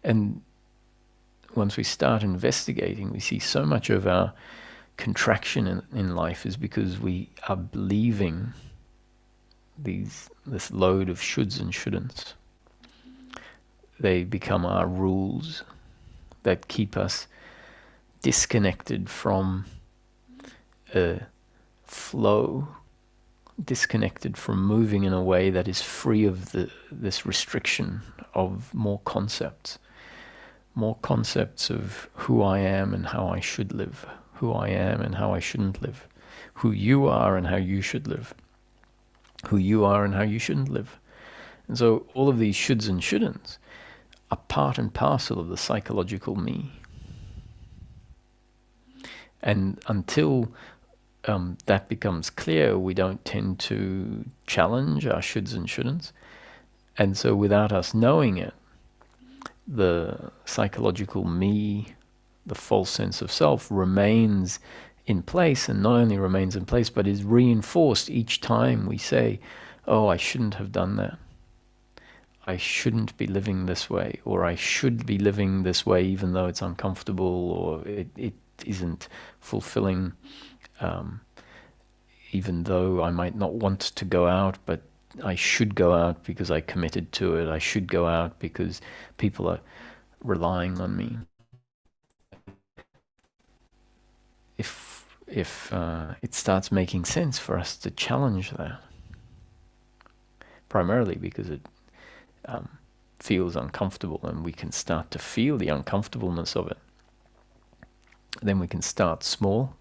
And once we start investigating, we see so much of our contraction in life is because we are believing this load of shoulds and shouldn'ts. They become our rules that keep us disconnected from a flow, disconnected from moving in a way that is free of this restriction of more concepts of who I am and how I should live, who I am and how I shouldn't live, who you are and how you should live, who you are and how you shouldn't live. And so all of these shoulds and shouldn'ts are part and parcel of the psychological me. And until that becomes clear, we don't tend to challenge our shoulds and shouldn'ts. And so without us knowing it, the psychological me, the false sense of self, remains in place, and not only remains in place, but is reinforced each time we say, oh, I shouldn't have done that. I shouldn't be living this way, or I should be living this way even though it's uncomfortable, or it isn't fulfilling, even though I might not want to go out, but I should go out because I committed to it. I should go out because people are relying on me. If it starts making sense for us to challenge that, primarily because it feels uncomfortable, and we can start to feel the uncomfortableness of it, then we can start small,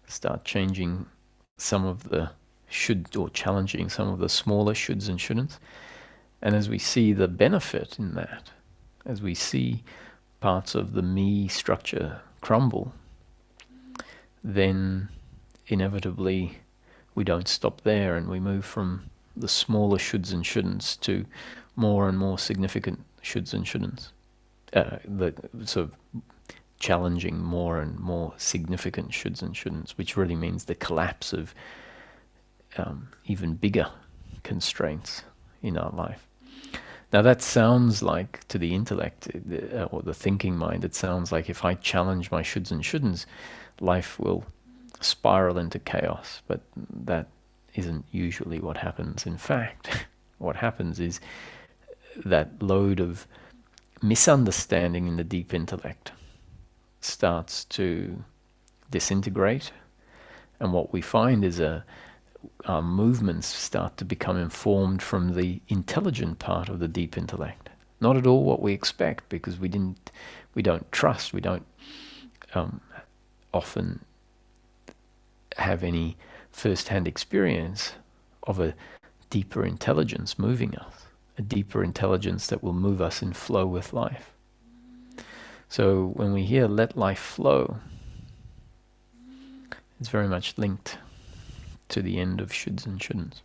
start changing some of the should, or challenging some of the smaller shoulds and shouldn'ts. And as we see the benefit in that, as we see parts of the me structure crumble, then inevitably we don't stop there, and we move from the smaller shoulds and shouldn'ts to more and more significant shoulds and shouldn'ts. The sort of challenging more and more significant shoulds and shouldn'ts, which really means the collapse of even bigger constraints in our life. Now that sounds like, to the intellect or the thinking mind, it sounds like if I challenge my shoulds and shouldn'ts, life will spiral into chaos. But that isn't usually what happens. In fact, what happens is that load of misunderstanding in the deep intellect starts to disintegrate, and what we find is our movements start to become informed from the intelligent part of the deep intellect. Not at all what we expect, because we don't trust, we don't often have any first-hand experience of a deeper intelligence moving us, a deeper intelligence that will move us in flow with life. So when we hear "let life flow," it's very much linked to the end of shoulds and shouldn'ts.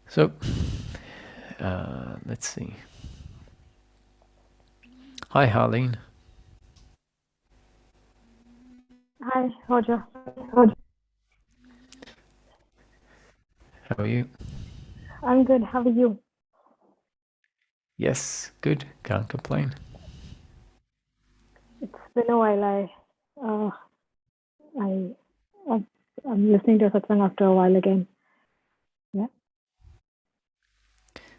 So let's see. Hi, Harleen. Hi, Roger. How are you? I'm good. How are you? Yes, good. Can't complain. It's been a while. I'm listening to Satsang after a while again. Yeah.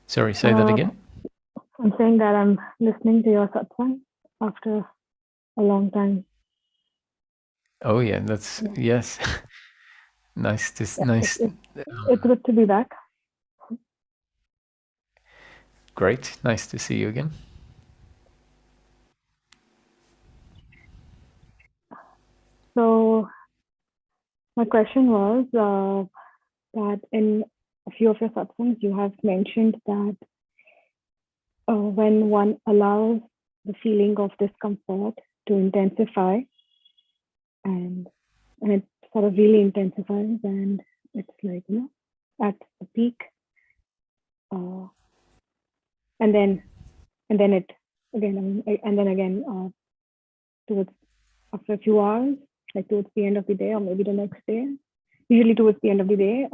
Sorry, say that again. I'm saying that I'm listening to your Satsang after a long time. Oh yeah, that's yes. Nice. It's good to be back. Great. Nice to see you again. So my question was that in a few of your satsangs, you have mentioned that when one allows the feeling of discomfort to intensify, and it sort of really intensifies, and it's like, at the peak, and then it again, and then again, towards after a few hours, like towards the end of the day, or maybe the next day, usually towards the end of the day,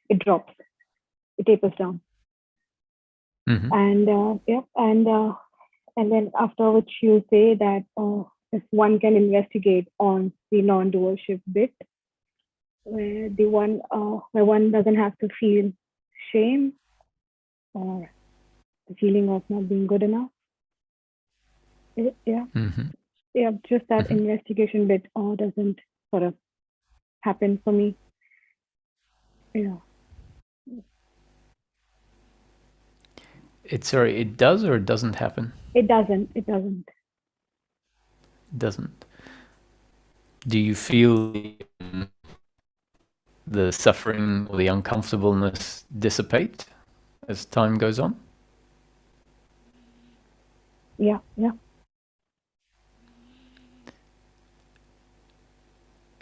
it drops, it tapers down. Mm-hmm. And then after which you say that if one can investigate on the non-doership bit, where one doesn't have to feel shame or the feeling of not being good enough. Just that investigation bit doesn't sort of happen for me. It does or it doesn't happen? It doesn't. Doesn't. Do you feel the suffering or the uncomfortableness dissipate as time goes on? Yeah.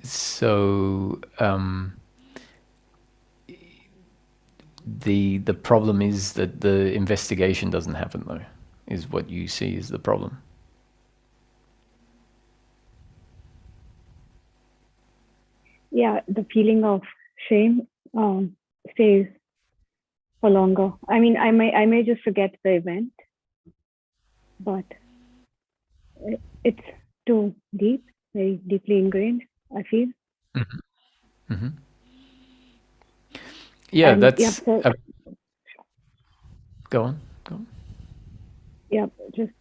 So the problem is that the investigation doesn't happen, though, is what you see is the problem. Yeah, the feeling of shame stays for longer. I mean, I may just forget the event, but it's too deep, very deeply ingrained, I feel. Mm-hmm. Mm-hmm. Yeah, and that's... Go on. Yeah, just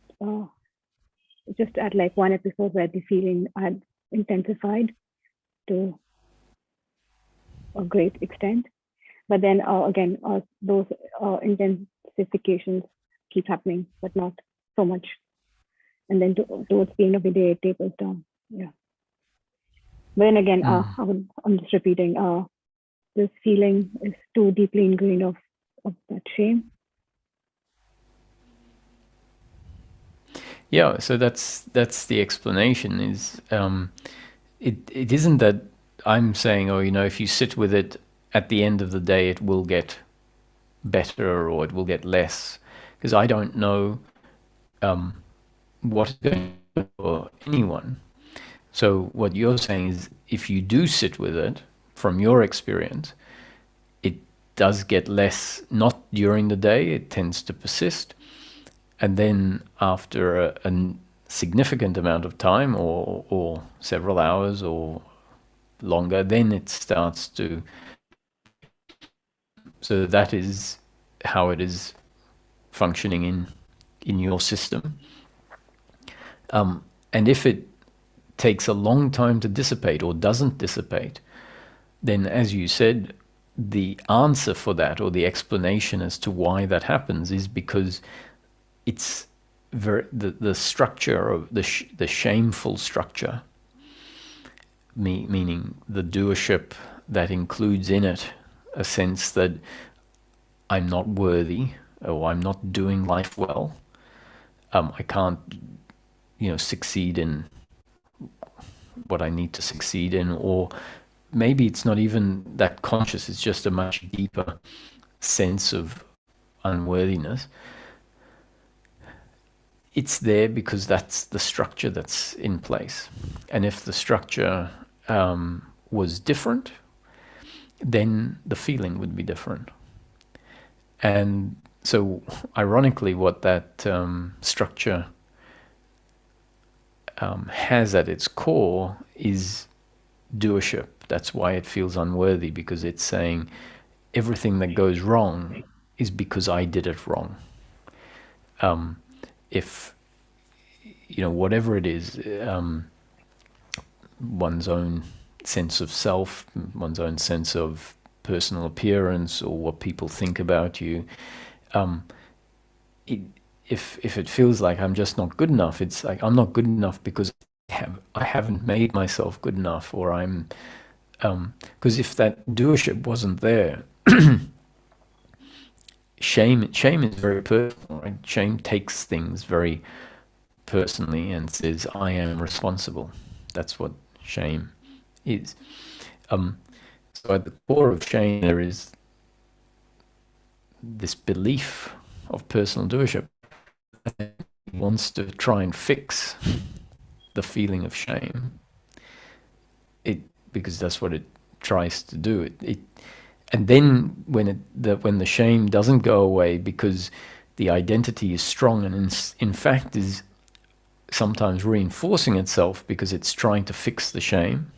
at like one episode where the feeling had intensified to a great extent. But then again, those intensifications keep happening, but not so much. And then towards the end of the day, it tapers down. Yeah. But then again, I'm just repeating, this feeling is too deeply ingrained of that shame. Yeah, so that's the explanation. Is it isn't that I'm saying, if you sit with it, at the end of the day, it will get better or it will get less, because I don't know what is going to happen for anyone. So what you're saying is, if you do sit with it, from your experience, it does get less, not during the day, it tends to persist. And then after a significant amount of time, or several hours or longer, then it starts to. So that is how it is functioning in your system. And if it takes a long time to dissipate or doesn't dissipate, then, as you said, the answer for that, or the explanation as to why that happens, is because it's the structure of the shameful structure, meaning the doership that includes in it a sense that I'm not worthy, or I'm not doing life well. I can't, succeed in what I need to succeed in, or maybe it's not even that conscious, it's just a much deeper sense of unworthiness. It's there because that's the structure that's in place. And if the structure was different, then the feeling would be different. And so, ironically, what that structure has at its core is doership. That's why it feels unworthy, because it's saying everything that goes wrong is because I did it wrong. If, whatever it is, one's own sense of self, one's own sense of personal appearance, or what people think about you, if it feels like I'm just not good enough, it's like I'm not good enough because I haven't made myself good enough, or I'm because if that doership wasn't there, shame is very personal, right? Shame takes things very personally and says, I am responsible. That's what shame is. So at the core of shame, there is this belief of personal doership. It wants to try and fix the feeling of shame. Because that's what it tries to do. And then when the shame doesn't go away, because the identity is strong and in fact is sometimes reinforcing itself because it's trying to fix the shame,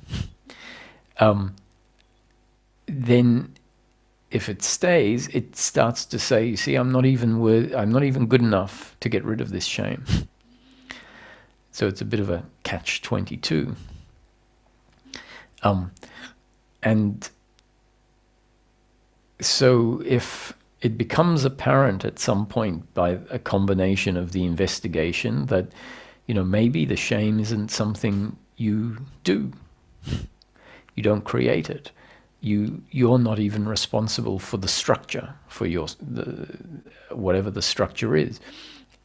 then if it stays, it starts to say, you see, I'm not even good enough to get rid of this shame. So it's a bit of a catch-22. And so if it becomes apparent at some point by a combination of the investigation that, maybe the shame isn't something you do, you don't create it, you're not even responsible for the structure, for whatever the structure is,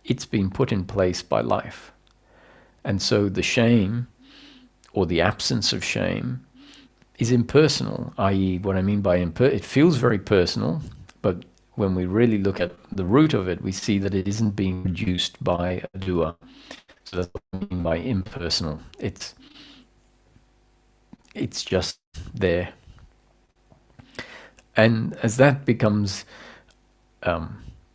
it's been put in place by life. And so the shame, or the absence of shame, is impersonal, i.e. what I mean by it feels very personal, but when we really look at the root of it, we see that it isn't being produced by a doer. So that's what I mean by impersonal. It's just there. And as that becomes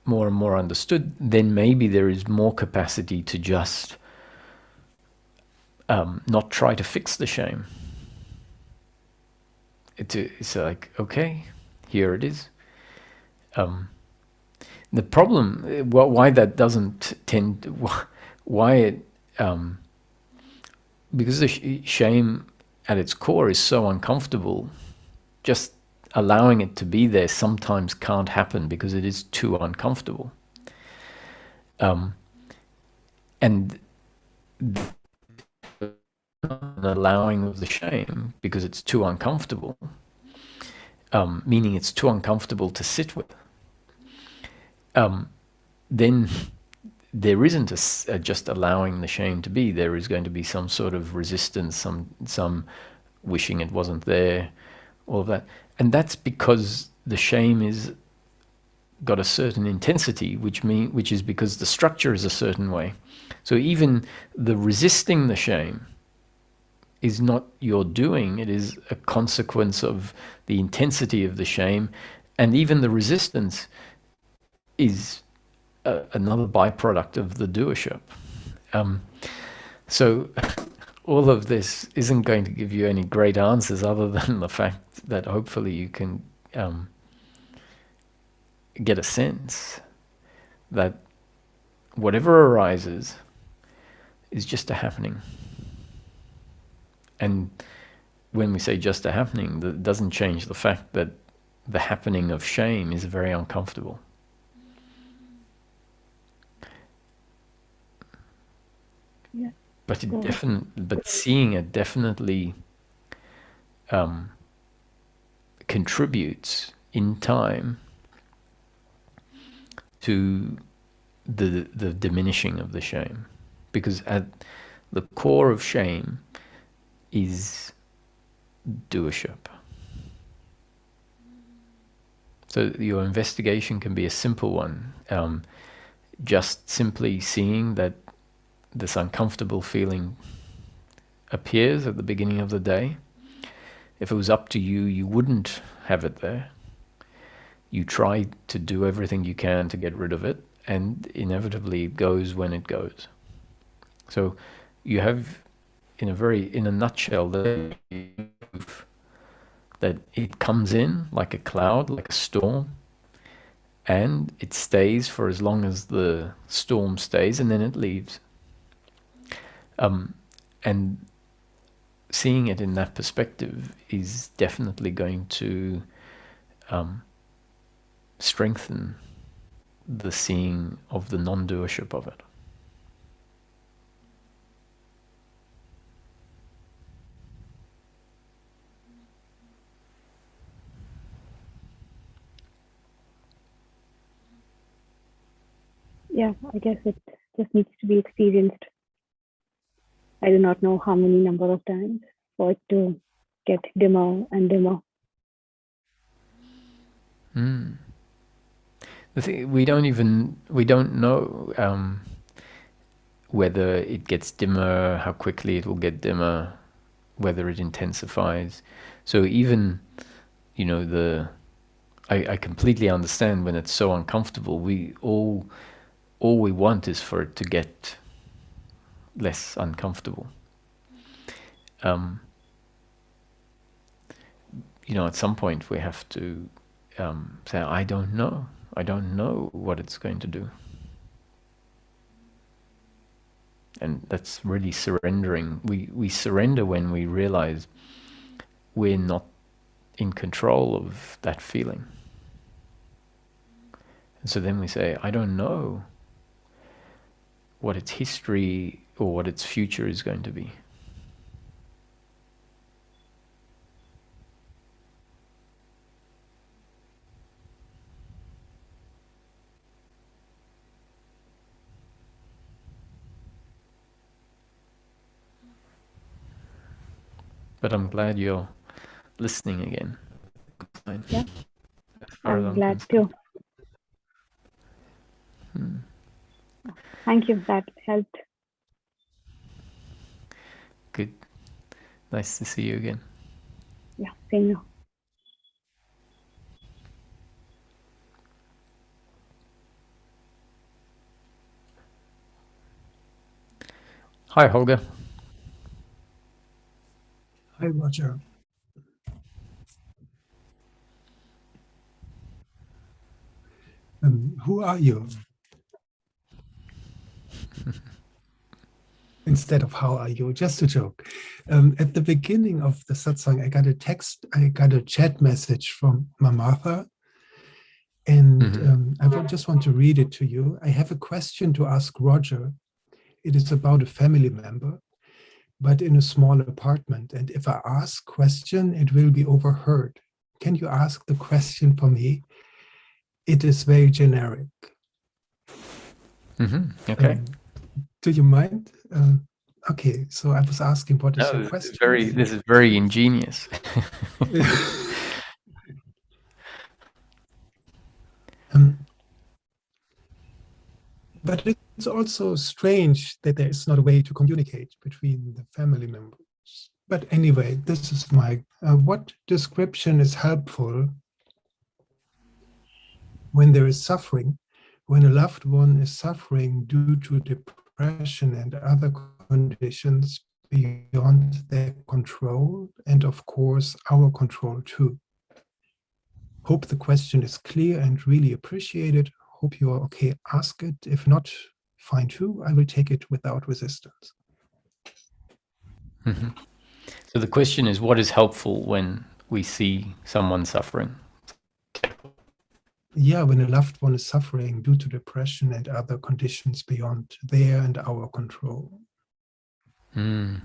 more and more understood, then maybe there is more capacity to just not try to fix the shame. It's like, okay, here it is. The problem, why that doesn't tend, why it, because the shame at its core is so uncomfortable, just allowing it to be there sometimes can't happen because it is too uncomfortable. And allowing of the shame because it's too uncomfortable, meaning it's too uncomfortable to sit with, then there isn't just allowing the shame to be. There is going to be some sort of resistance, some wishing it wasn't there, all of that. And that's because the shame is got a certain intensity, which is because the structure is a certain way. So even the resisting the shame is not your doing, it is a consequence of the intensity of the shame, and even the resistance is another byproduct of the doership. So all of this isn't going to give you any great answers other than the fact that hopefully you can get a sense that whatever arises is just a happening. And when we say just a happening, that doesn't change the fact that the happening of shame is very uncomfortable. Yeah. But seeing it definitely contributes in time to the diminishing of the shame, because at the core of shame is doership. So your investigation can be a simple one, just simply seeing that this uncomfortable feeling appears at the beginning of the day. If it was up to you, you wouldn't have it there. You try to do everything you can to get rid of it, and inevitably it goes when it goes. So you have, in a nutshell, that it comes in like a cloud, like a storm, and it stays for as long as the storm stays, and then it leaves. And seeing it in that perspective is definitely going to strengthen the seeing of the non-doership of it. Yeah, I guess it just needs to be experienced. I do not know how many number of times for it to get dimmer and dimmer. The thing, we don't know whether it gets dimmer, how quickly it will get dimmer, whether it intensifies. So even, I completely understand when it's so uncomfortable. All we want is for it to get less uncomfortable. At some point we have to say, I don't know what it's going to do. And that's really surrendering. We surrender when we realize we're not in control of that feeling. And so then we say, I don't know what its history or what its future is going to be. But I'm glad you're listening again. Yeah, I'm glad too. Thank you, that helped. Good. Nice to see you again. Yeah, same here. Hi, Holger. Hi, Roger. Who are you? Instead of how are you? Just a joke. At the beginning of the satsang, I got a chat message from Mamatha, and I just want to read it to you. I have a question to ask Roger. It is about a family member, but in a small apartment. And if I ask question, it will be overheard. Can you ask the question for me? It is very generic. Okay. Do you mind? Okay, so I was asking, what is your question? This is very ingenious. But it's also strange that there is not a way to communicate between the family members. But anyway, this is my, what description is helpful when there is suffering, when a loved one is suffering due to depression and other conditions beyond their control, and of course, our control too. Hope the question is clear and really appreciate it. Hope you are okay. Ask it. If not, fine too. I will take it without resistance. Mm-hmm. So the question is, what is helpful when we see someone suffering? Yeah, when a loved one is suffering due to depression and other conditions beyond their and our control. Mm.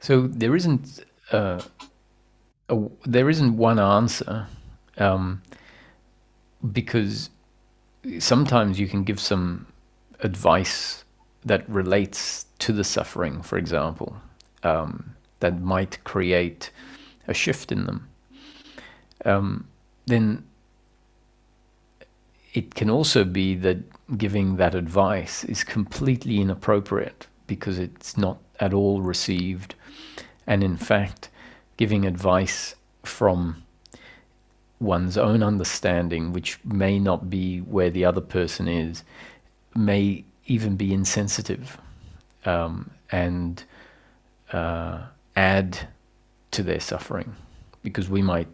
So there isn't one answer, because sometimes you can give some advice that relates to the suffering, for example, that might create a shift in them. Then it can also be that giving that advice is completely inappropriate because it's not at all received. And in fact, giving advice from one's own understanding, which may not be where the other person is, may even be insensitive, and add to their suffering. Because we might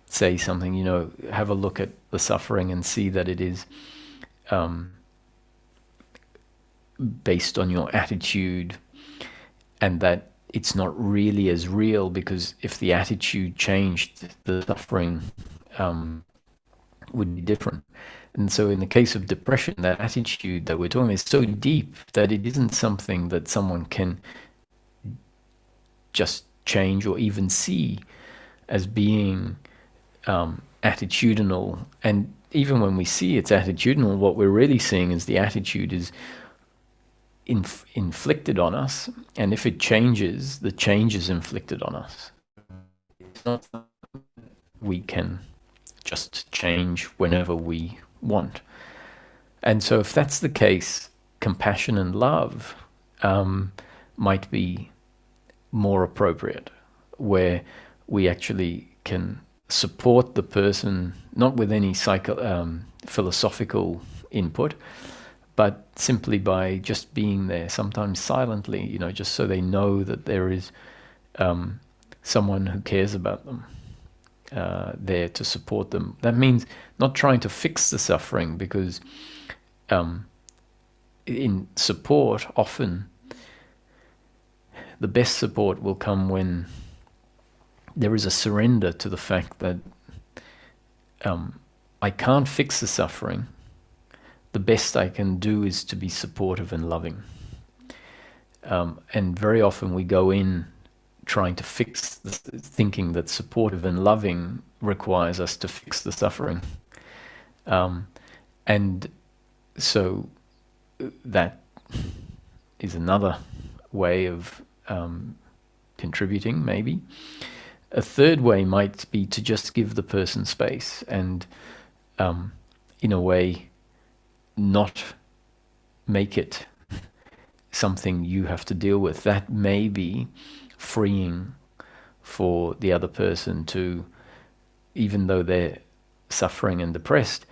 say something, have a look at the suffering and see that it is based on your attitude, and that it's not really as real, because if the attitude changed, the suffering would be different. And so in the case of depression, that attitude that we're talking about is so deep that it isn't something that someone can just change or even see as being attitudinal. And even when we see it's attitudinal, what we're really seeing is the attitude is inflicted on us, and if it changes, the change is inflicted on us. It's not something we can just change whenever we want. And so if that's the case, compassion and love might be more appropriate, where we actually can support the person, not with any philosophical input, but simply by just being there, sometimes silently, just so they know that there is someone who cares about them, there to support them. That means not trying to fix the suffering, because in support, often the best support will come when there is a surrender to the fact that I can't fix the suffering. The best I can do is to be supportive and loving. And very often we go in trying to fix, thinking that supportive and loving requires us to fix the suffering. And so that is another way of contributing, maybe. A third way might be to just give the person space and, in a way, not make it something you have to deal with. That may be freeing for the other person to, even though they're suffering and depressed,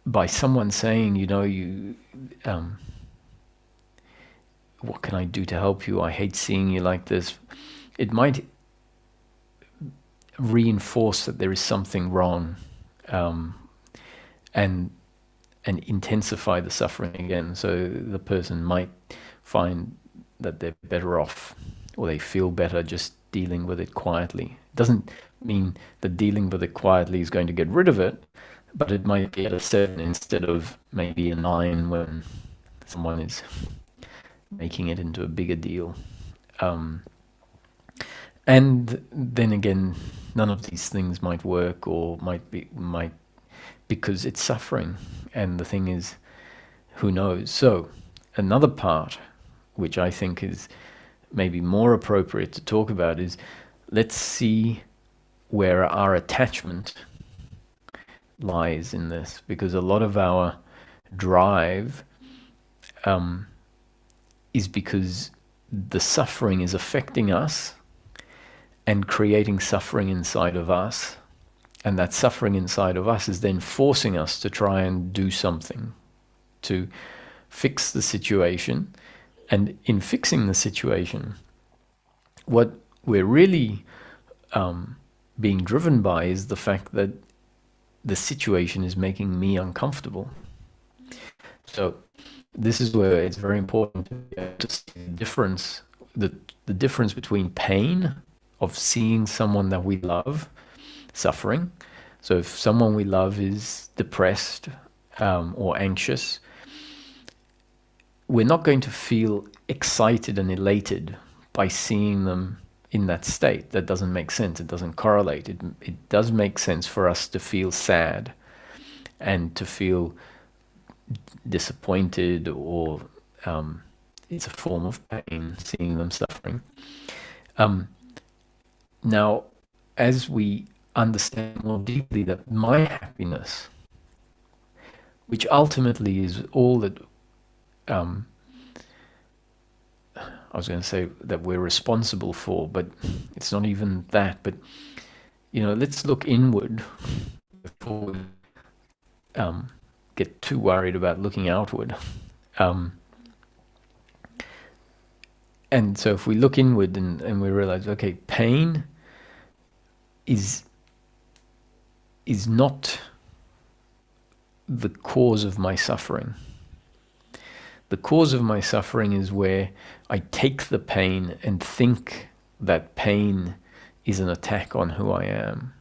by someone saying, what can I do to help you? I hate seeing you like this. It might reinforce that there is something wrong, and intensify the suffering again. So the person might find that they're better off, or they feel better just dealing with it quietly. It doesn't mean that dealing with it quietly is going to get rid of it, but it might be at a 7 instead of maybe a 9 when someone is making it into a bigger deal. And then again, none of these things might work, or might because it's suffering. And the thing is, who knows? So another part, which I think is maybe more appropriate to talk about, is let's see where our attachment lies in this, because a lot of our drive is because the suffering is affecting us and creating suffering inside of us, and that suffering inside of us is then forcing us to try and do something to fix the situation. And in fixing the situation, what we're really being driven by is the fact that the situation is making me uncomfortable. So this is where it's very important to be able to see the difference, the difference between pain of seeing someone that we love suffering. So if someone we love is depressed or anxious, we're not going to feel excited and elated by seeing them in that state. That doesn't make sense. It doesn't correlate. It does make sense for us to feel sad and to feel disappointed, or it's a form of pain, seeing them suffering. Now, as we understand more deeply that my happiness, which ultimately is all that I was going to say that we're responsible for, but it's not even that. But let's look inward before we get too worried about looking outward. And so if we look inward and we realize, okay, pain is not the cause of my suffering. The cause of my suffering is where I take the pain and think that pain is an attack on who I am.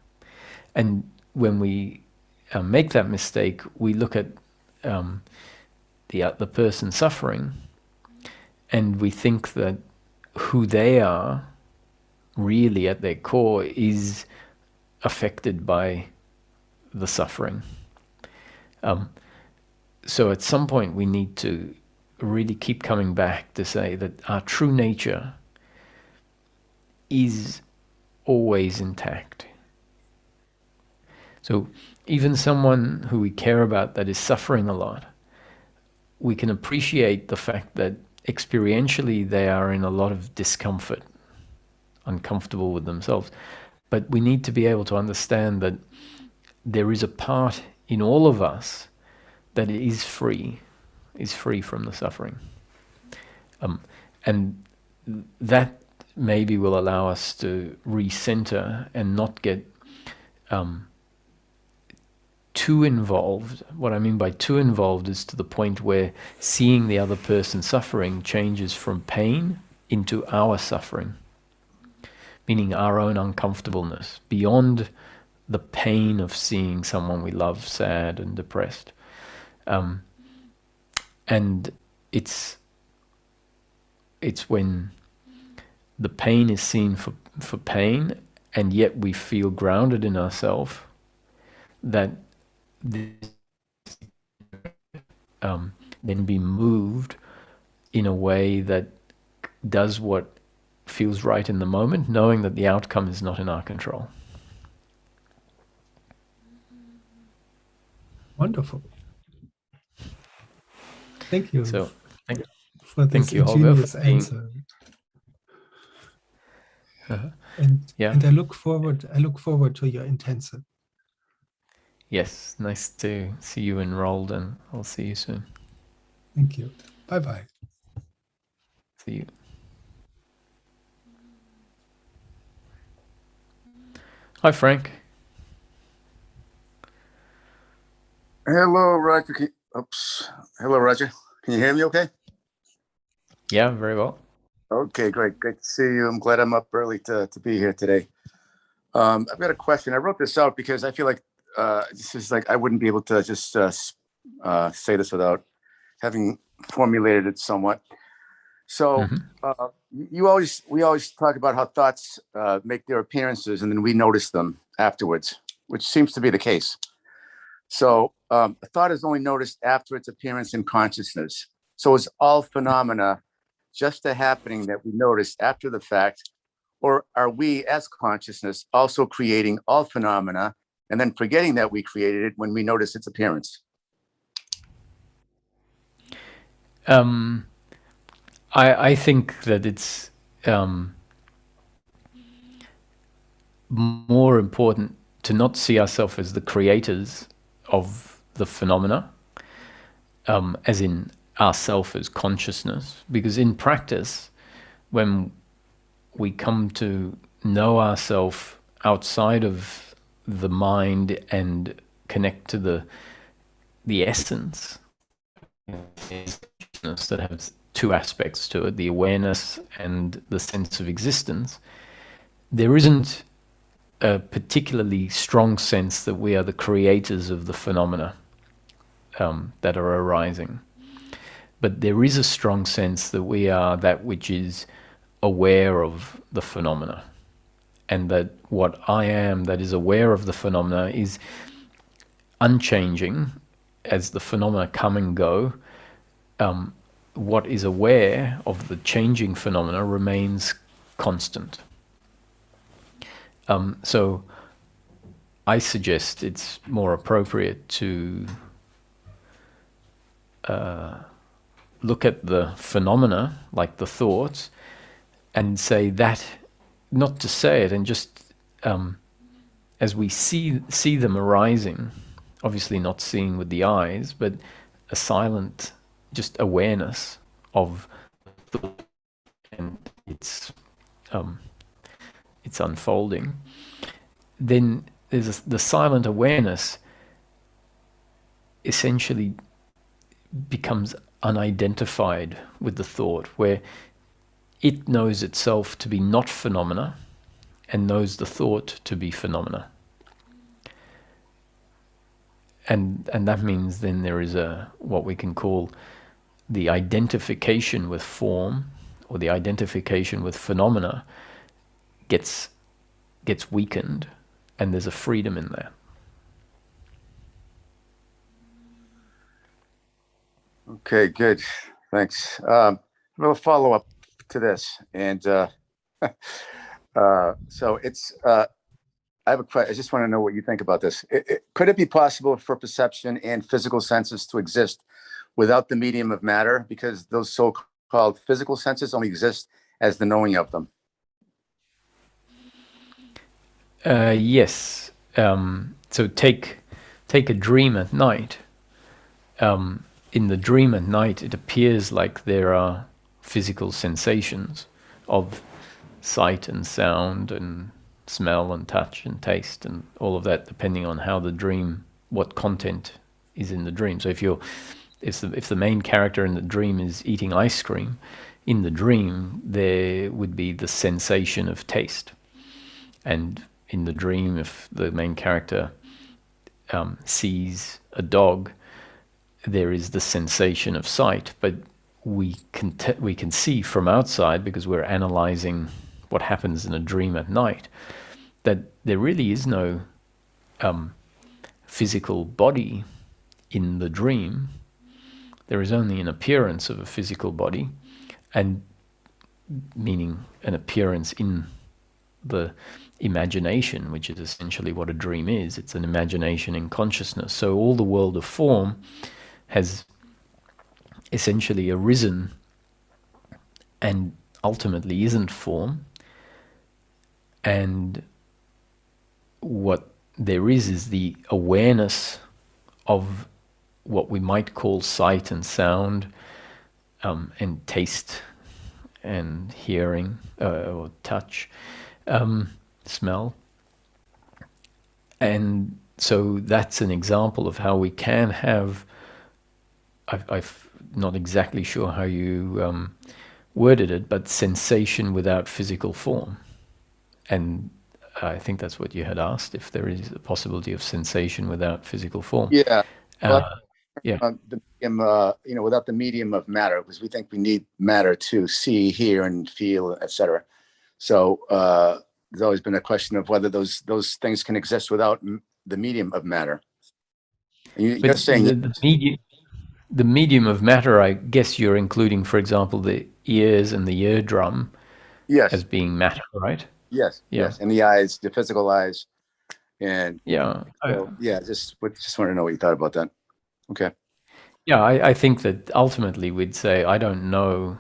And when we make that mistake, we look at the person suffering, and we think that who they are really at their core is affected by the suffering. So at some point we need to really keep coming back to say that our true nature is always intact. So even someone who we care about that is suffering a lot, we can appreciate the fact that experientially they are in a lot of discomfort, uncomfortable with themselves. But we need to be able to understand that there is a part in all of us that is free from the suffering. And that maybe will allow us to recenter and not get too involved. What I mean by too involved is to the point where seeing the other person suffering changes from pain into our suffering, meaning our own uncomfortableness, beyond the pain of seeing someone we love sad and depressed. And it's when the pain is seen for pain, and yet we feel grounded in ourselves, that this then be moved in a way that does what feels right in the moment, knowing that the outcome is not in our control. Wonderful. Thank you. So for this you, ingenious Holger, answer. And I look forward to your intensive. Yes, nice to see you enrolled, and I'll see you soon. Thank you. Bye-bye. See you. Hi, Frank. Hello, Roger. Oops. Hello, Roger. Can you hear me okay? Yeah, very well. Okay, great. Great to see you. I'm glad I'm up early to be here today. I've got a question. I wrote this out because I feel like this is like I wouldn't be able to just say this without having formulated it somewhat. So we always talk about how thoughts make their appearances and then we notice them afterwards, which seems to be the case. So a thought is only noticed after its appearance in consciousness. So is all phenomena just a happening that we notice after the fact, or are we as consciousness also creating all phenomena and then forgetting that we created it when we notice its appearance? I think that it's more important to not see ourselves as the creators of the phenomena, as in ourself as consciousness, because in practice, when we come to know ourselves outside of the mind and connect to the essence that has two aspects to it, the awareness and the sense of existence, there isn't a particularly strong sense that we are the creators of the phenomena that are arising. But there is a strong sense that we are that which is aware of the phenomena, and that what I am that is aware of the phenomena is unchanging as the phenomena come and go. What is aware of the changing phenomena remains constant. So I suggest it's more appropriate to look at the phenomena, like the thoughts, and say that, not to say it, and just as we see them arising, obviously not seeing with the eyes, but a silent just awareness of thought and its unfolding, then there's the silent awareness essentially becomes unidentified with the thought, where it knows itself to be not phenomena and knows the thought to be phenomena. And that means then there is what we can call the identification with form, or the identification with phenomena gets weakened, and there's a freedom in that. Okay, good. Thanks. A little follow-up to this, and so it's. I have a question. I just want to know what you think about this. Could it be possible for perception and physical senses to exist without the medium of matter, because those so-called physical senses only exist as the knowing of them? Yes. So take a dream at night. In the dream at night, it appears like there are physical sensations of sight and sound and smell and touch and taste and all of that, depending on how the dream, what content is in the dream. So if the main character in the dream is eating ice cream, in the dream there would be the sensation of taste. And in the dream, if the main character sees a dog, there is the sensation of sight. But we can see from outside, because we're analyzing what happens in a dream at night, that there really is no physical body in the dream. There is only an appearance of a physical body, and meaning an appearance in the imagination, which is essentially what a dream is. It's an imagination in consciousness. So all the world of form has essentially arisen and ultimately isn't form. And what there is the awareness of what we might call sight and sound, and taste and hearing, or touch, smell. And so that's an example of how we can have, I'm not exactly sure how you worded it, but sensation without physical form. And I think that's what you had asked, if there is a possibility of sensation without physical form. Yeah. Well, Yeah. The medium, without the medium of matter, because we think we need matter to see, hear, and feel, etc. So there's always been a question of whether those things can exist without the medium of matter. And you're saying the medium of matter, I guess you're including, for example, the ears and the eardrum yes, as being matter, right? yes, Yeah. yes, and the eyes, the physical eyes, and Yeah. so, just want to know what you thought about that. Okay. Yeah, I think that ultimately we'd say, I don't know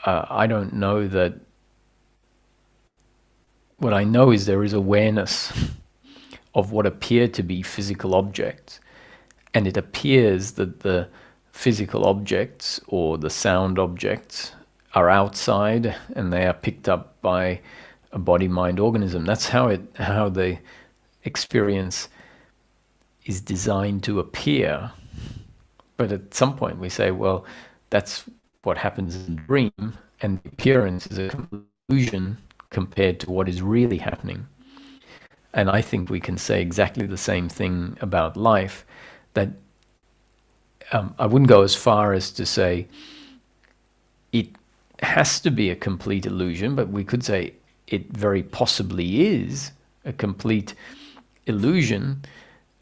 that. What I know is there is awareness of what appear to be physical objects, and it appears that the physical objects or the sound objects are outside and they are picked up by a body-mind organism. That's how the experience is designed to appear. But at some point we say, well, that's what happens in the dream, and the appearance is a illusion compared to what is really happening. And I think we can say exactly the same thing about life, that I wouldn't go as far as to say it has to be a complete illusion, but we could say it very possibly is a complete illusion,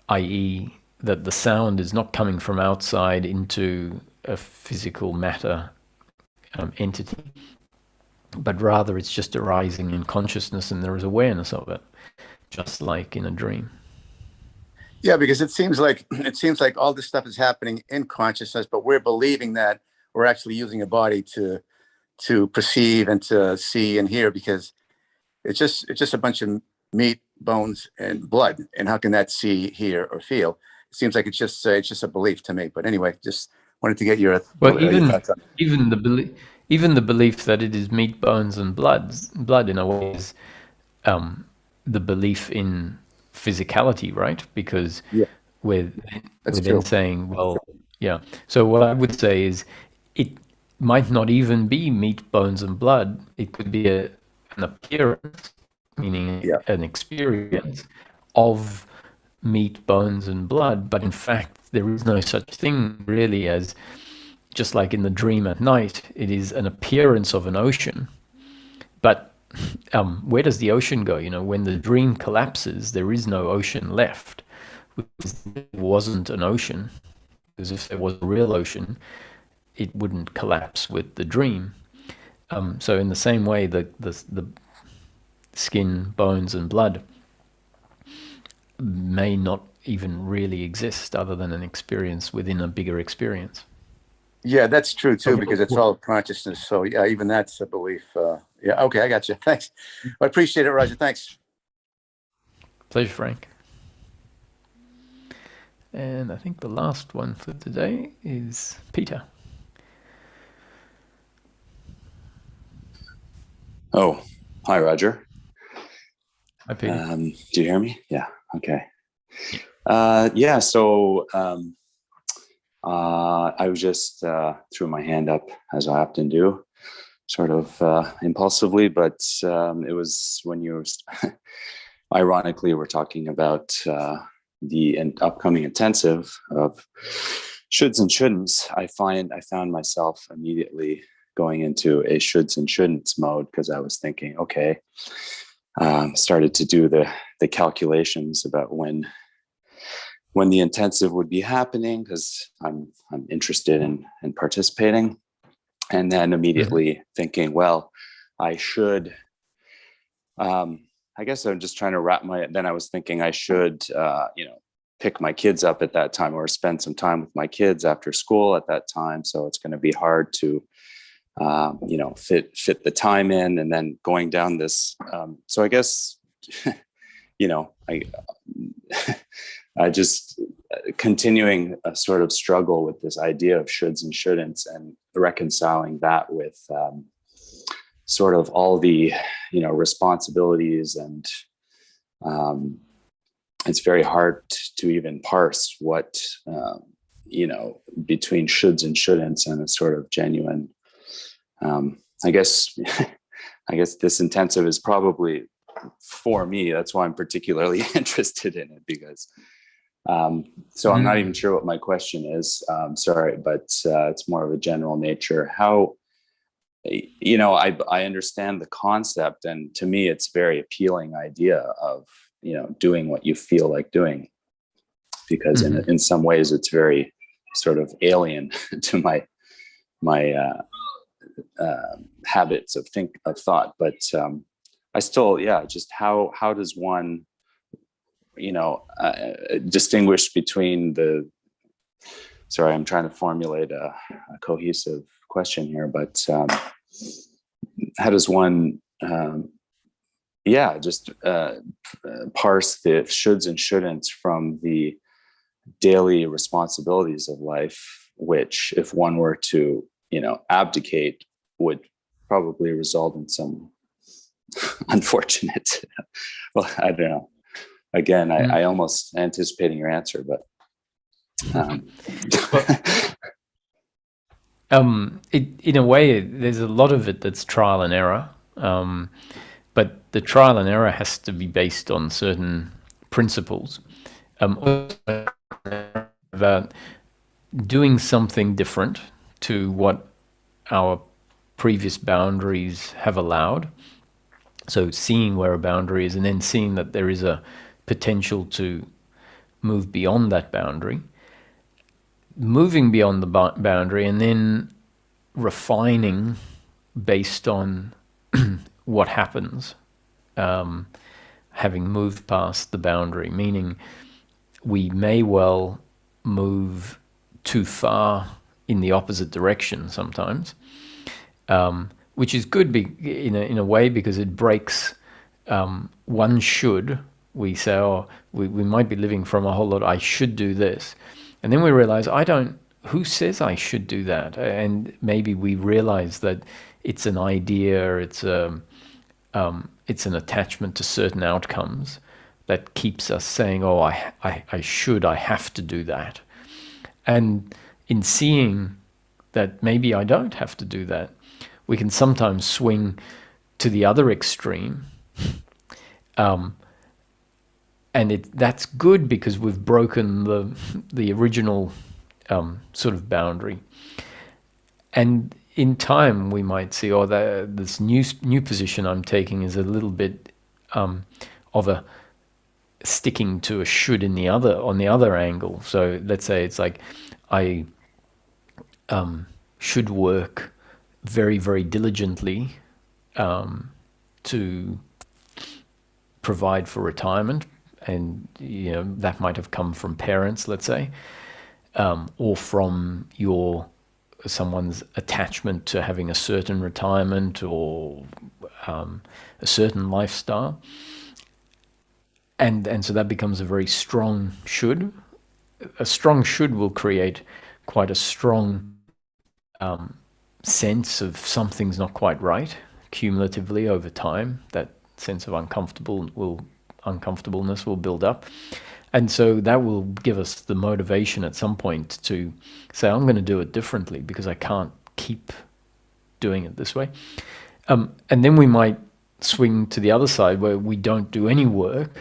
i.e., that the sound is not coming from outside into a physical matter entity, but rather it's just arising in consciousness and there is awareness of it, just like in a dream. Yeah, because it seems like all this stuff is happening in consciousness, but we're believing that we're actually using a body to perceive and to see and hear, because it's just a bunch of meat, bones, and blood. And how can that see, hear, or feel? It seems like it's just a belief to me. But anyway, just wanted to get your thoughts on it. Even the belief that it is meat, bones, and blood in a way is the belief in physicality, right? Because we're then saying, well, yeah. So what I would say is, it might not even be meat, bones, and blood. It could be an appearance, meaning an experience of meat, bones, and blood. But in fact, there is no such thing really as, just like in the dream at night, it is an appearance of an ocean. But where does the ocean go? When the dream collapses, there is no ocean left. It wasn't an ocean, because if there was a real ocean, it wouldn't collapse with the dream. So in the same way, the skin, bones, and blood may not even really exist other than an experience within a bigger experience. Yeah, that's true too, because it's all consciousness. So yeah, even that's a belief. Yeah, okay, I got you. Thanks. I appreciate it, Roger. Thanks. Pleasure, Frank. And I think the last one for today is Peter. Oh, hi, Roger. Hi, Peter. Do you hear me? Yeah. Okay. Yeah. So I was just threw my hand up, as I often do, sort of impulsively, but it was when you were, ironically, we're talking about the upcoming intensive of shoulds and shouldn'ts. I found myself immediately going into a shoulds and shouldn'ts mode, because I was thinking, okay, started to do the calculations about when the intensive would be happening, because I'm interested in participating, and then immediately thinking, well, I should. I guess I'm just trying to then I was thinking I should, pick my kids up at that time, or spend some time with my kids after school at that time. So it's going to be hard to, fit the time in, and then going down this. So I guess, I just continuing a sort of struggle with this idea of shoulds and shouldn'ts, and reconciling that with sort of all the, responsibilities, and it's very hard to even parse what, between shoulds and shouldn'ts, and a sort of genuine, I guess this intensive is probably for me. That's why I'm particularly interested in it, because So I'm not even sure what my question is. Sorry, but it's more of a general nature. How, I understand the concept, and to me, it's a very appealing idea of, doing what you feel like doing, because in some ways it's very sort of alien to my habits of thought. But I still, just how does one, distinguish between the, sorry, I'm trying to formulate a cohesive question here, but how does one, parse the shoulds and shouldn'ts from the daily responsibilities of life, which, if one were to, abdicate, would probably result in some unfortunate, well, I don't know. Again, I almost anticipating your answer, but in a way, there's a lot of it that's trial and error, but the trial and error has to be based on certain principles. About doing something different to what our previous boundaries have allowed. So seeing where a boundary is, and then seeing that there is a potential to move beyond that boundary, moving beyond the boundary, and then refining based on what happens, having moved past the boundary, meaning we may well move too far in the opposite direction sometimes, which is good in a way, because it breaks one should. We say, we might be living from a whole lot, I should do this. And then we realize, who says I should do that? And maybe we realize that it's an idea, it's an attachment to certain outcomes that keeps us saying, I have to do that. And in seeing that maybe I don't have to do that, we can sometimes swing to the other extreme. And that's good, because we've broken the original sort of boundary. And in time, we might see, this new position I'm taking is a little bit of a sticking to a should on the other angle. So let's say it's like I should work very, very diligently to provide for retirement, and that might have come from parents, let's say, or from someone's attachment to having a certain retirement or a certain lifestyle. And so that becomes a very strong should. A strong should will create quite a strong sense of something's not quite right, cumulatively over time. That sense of uncomfortableness will build up. And so that will give us the motivation at some point to say, I'm going to do it differently, because I can't keep doing it this way. And then we might swing to the other side, where we don't do any work.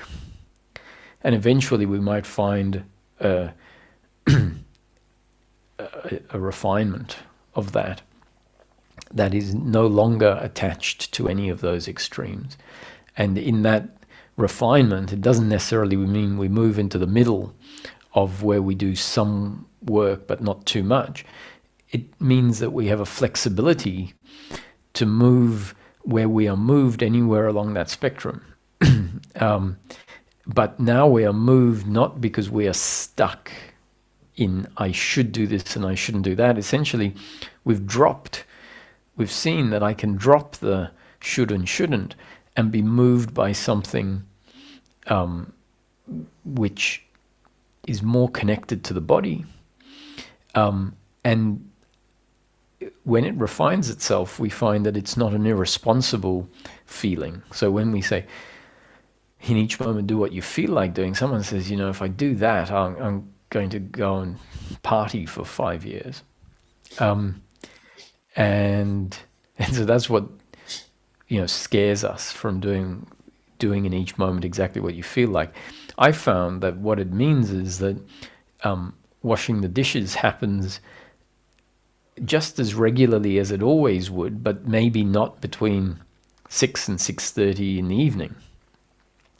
And eventually we might find a refinement of that is no longer attached to any of those extremes. And in that refinement, it doesn't necessarily mean we move into the middle of where we do some work but not too much. It means that we have a flexibility to move where we are moved anywhere along that spectrum. But now we are moved not because we are stuck in I should do this and I shouldn't do that. Essentially, we've seen that I can drop the should and shouldn't and be moved by something which is more connected to the body. And when it refines itself, we find that it's not an irresponsible feeling. So when we say, in each moment, do what you feel like doing, someone says, if I do that, I'm going to go and party for 5 years. And so that's what, scares us from doing doing in each moment exactly what you feel like. I found that what it means is that washing the dishes happens just as regularly as it always would, but maybe not between 6 and 6:30 in the evening,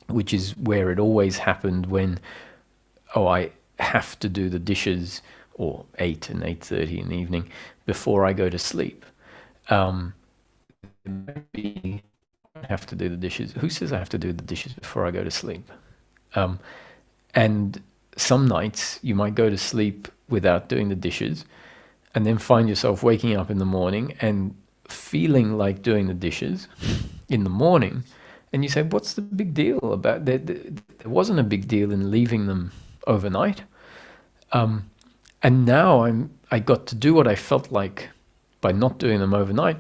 which is where it always happened when, I have to do the dishes, or 8 and 8:30 in the evening before I go to sleep. Maybe I have to do the dishes. Who says I have to do the dishes before I go to sleep? And some nights you might go to sleep without doing the dishes, and then find yourself waking up in the morning and feeling like doing the dishes in the morning. And you say, what's the big deal about that? There wasn't a big deal in leaving them overnight. And now I got to do what I felt like by not doing them overnight.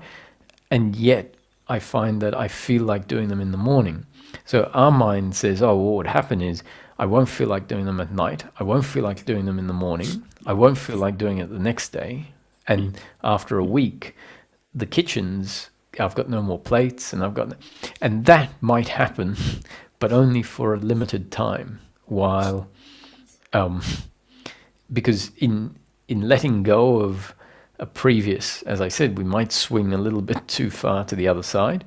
And yet I find that I feel like doing them in the morning. So our mind says, well, what would happen is I won't feel like doing them at night. I won't feel like doing them in the morning. I won't feel like doing it the next day. And after a week, the kitchens, I've got no more plates, and that might happen, but only for a limited time. While, because in letting go of a previous, as I said, we might swing a little bit too far to the other side,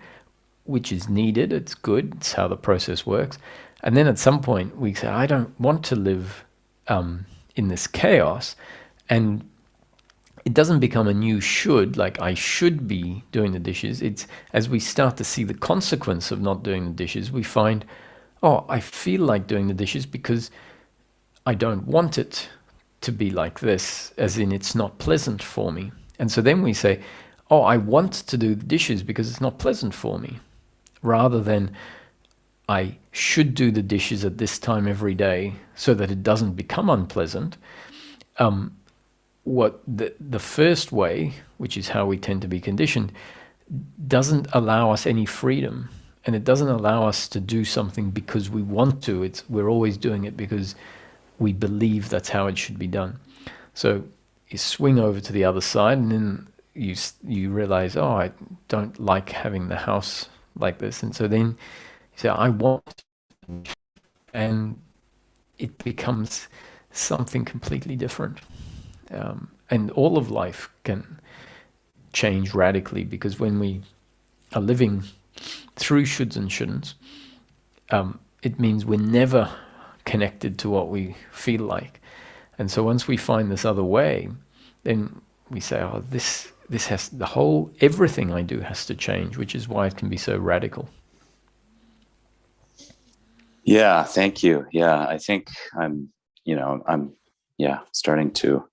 which is needed. It's good. It's how the process works. And then at some point we say, I don't want to live in this chaos. And it doesn't become a new should, like I should be doing the dishes. It's as we start to see the consequence of not doing the dishes, we find, I feel like doing the dishes because I don't want it to be like this, as in it's not pleasant for me. And so then we say, I want to do the dishes because it's not pleasant for me, rather than I should do the dishes at this time every day so that it doesn't become unpleasant. What the first way, which is how we tend to be conditioned, doesn't allow us any freedom, and it doesn't allow us to do something because we want to. We're always doing it because we believe that's how it should be done. So you swing over to the other side, and then you realize, I don't like having the house like this, and so then you say, I want, and it becomes something completely different. And all of life can change radically, because when we are living through shoulds and shouldn'ts, it means we're never connected to what we feel like. And so once we find this other way, then we say, this has everything I do has to change, which is why it can be so radical. Yeah, thank you. Yeah, I think I'm starting to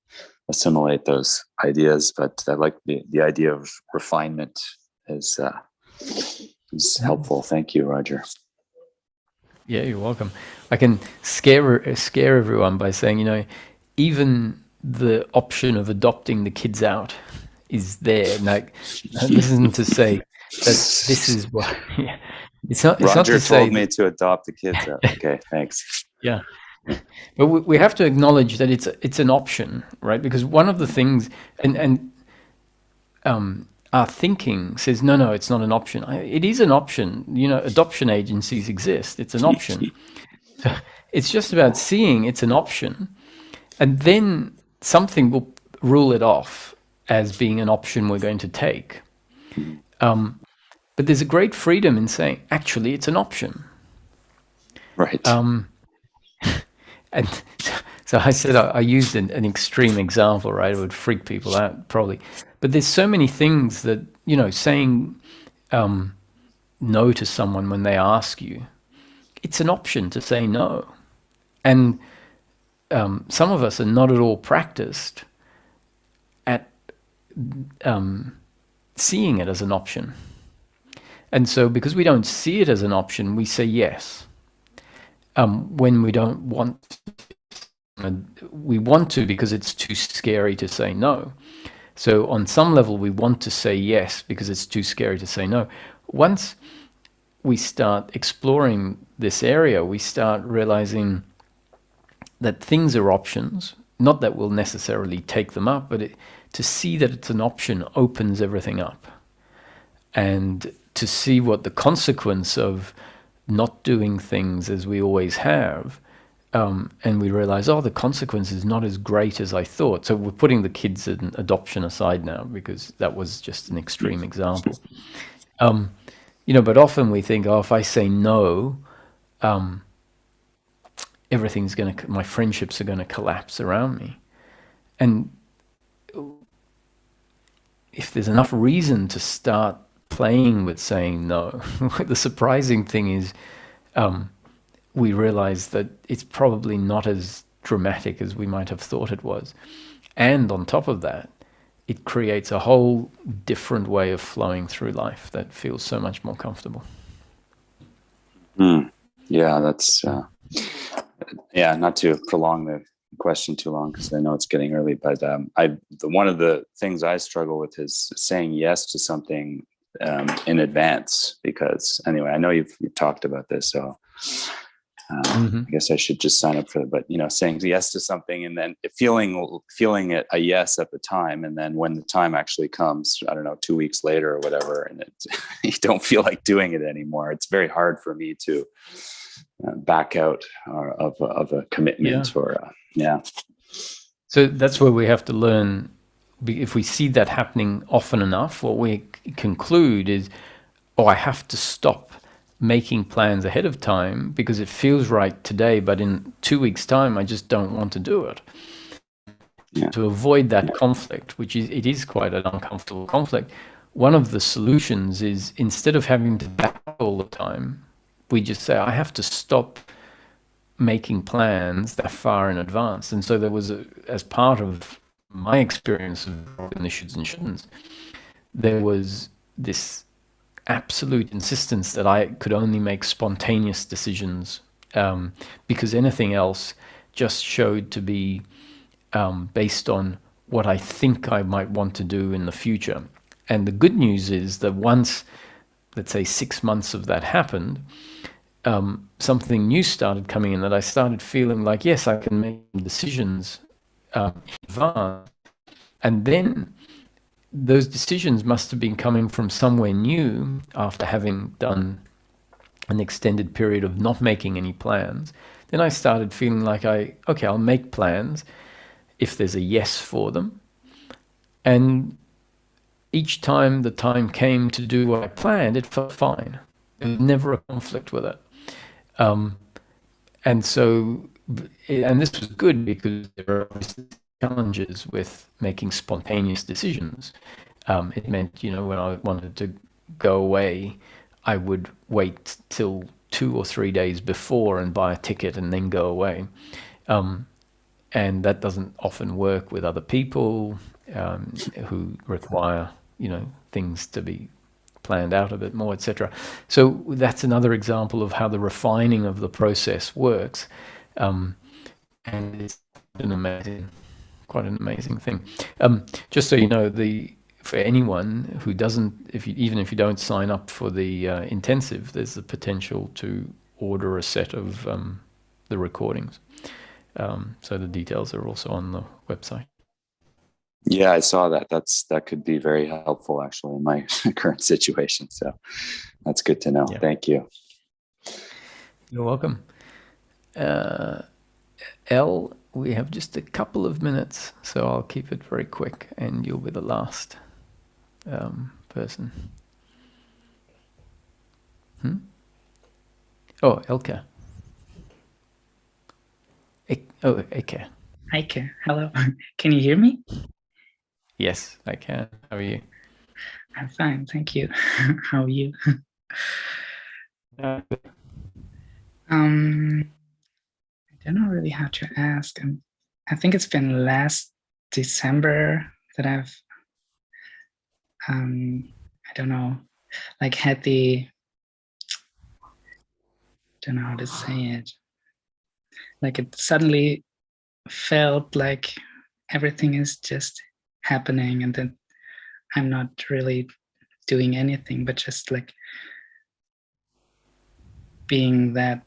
assimilate those ideas, but I like the idea of refinement is helpful. Thank you, Roger. Yeah, you're welcome. I can scare everyone by saying, even the option of adopting the kids out is there. Like, this isn't to say that this is what. Yeah. It's not. It's Roger not to say told me to adopt the kids out. Okay, thanks. Yeah. But we have to acknowledge that it's an option, right? Because one of the things, and our thinking says, no, it's not an option. It is an option. Adoption agencies exist. It's an option. So it's just about seeing it's an option, and then something will rule it off as being an option we're going to take. But there's a great freedom in saying, actually, it's an option. Right. And so I said I used an extreme example, right? It would freak people out probably. But there's so many things that, saying no to someone when they ask you, it's an option to say no. And some of us are not at all practiced at seeing it as an option. And so because we don't see it as an option, we say yes. When we don't want to, we want to because it's too scary to say no. So on some level, we want to say yes because it's too scary to say no. Once we start exploring this area, we start realizing that things are options, not that we'll necessarily take them up, but to see that it's an option opens everything up. And to see what the consequence of not doing things as we always have, and we realize, oh, the consequence is not as great as I thought. So we're putting the kids in adoption aside now, because that was just an extreme example. But often we think, oh, if I say no, my friendships are going to collapse around me. And if there's enough reason to start playing with saying no, the surprising thing is, we realize that it's probably not as dramatic as we might have thought it was. And on top of that, it creates a whole different way of flowing through life that feels so much more comfortable. Yeah, that's, not to prolong the question too long, because I know it's getting early, but one of the things I struggle with is saying yes to something in advance, because anyway, I know you've talked about this, so I guess I should just sign up for it. But saying yes to something and then feeling it a yes at the time, and then when the time actually comes, I don't know, 2 weeks later or whatever, and you don't feel like doing it anymore. It's very hard for me to back out of a commitment So that's where we have to learn. If we see that happening often enough, what we conclude is, I have to stop making plans ahead of time because it feels right today, but in 2 weeks' time, I just don't want to do it. To avoid that conflict, which is quite an uncomfortable conflict, one of the solutions is, instead of having to battle all the time, we just say, I have to stop making plans that far in advance. And so there was, as part of my experience of the shoulds and shouldn'ts, there was this absolute insistence that I could only make spontaneous decisions, because anything else just showed to be based on what I think I might want to do in the future. And the good news is that once, let's say, 6 months of that happened, something new started coming in, that I started feeling like, yes, I can make decisions in advance. And then those decisions must have been coming from somewhere new after having done an extended period of not making any plans. Then I started feeling like I'll make plans if there's a yes for them. And each time the time came to do what I planned, it felt fine. There was never a conflict with it. And this was good, because there are obviously challenges with making spontaneous decisions. It meant, when I wanted to go away, I would wait till 2 or 3 days before and buy a ticket and then go away. And that doesn't often work with other people who require, things to be planned out a bit more, etc. So that's another example of how the refining of the process works. And it's quite an amazing thing. Just so you know, for anyone who doesn't, even if you don't sign up for the intensive, there's the potential to order a set of the recordings. So the details are also on the website. Yeah, I saw that. That could be very helpful, actually, in my current situation. So that's good to know. Yeah. Thank you. You're welcome. Elle, we have just a couple of minutes, so I'll keep it very quick, and you'll be the last person. Oh, Elke. Eke. Ike, hello. Can you hear me? Yes, I can. How are you? I'm fine, thank you. How are you? I don't know really how to ask. I think it's been last December that I've, I don't know, like had the, don't know how to say it. Like it suddenly felt like everything is just happening, and then I'm not really doing anything, but just like being that,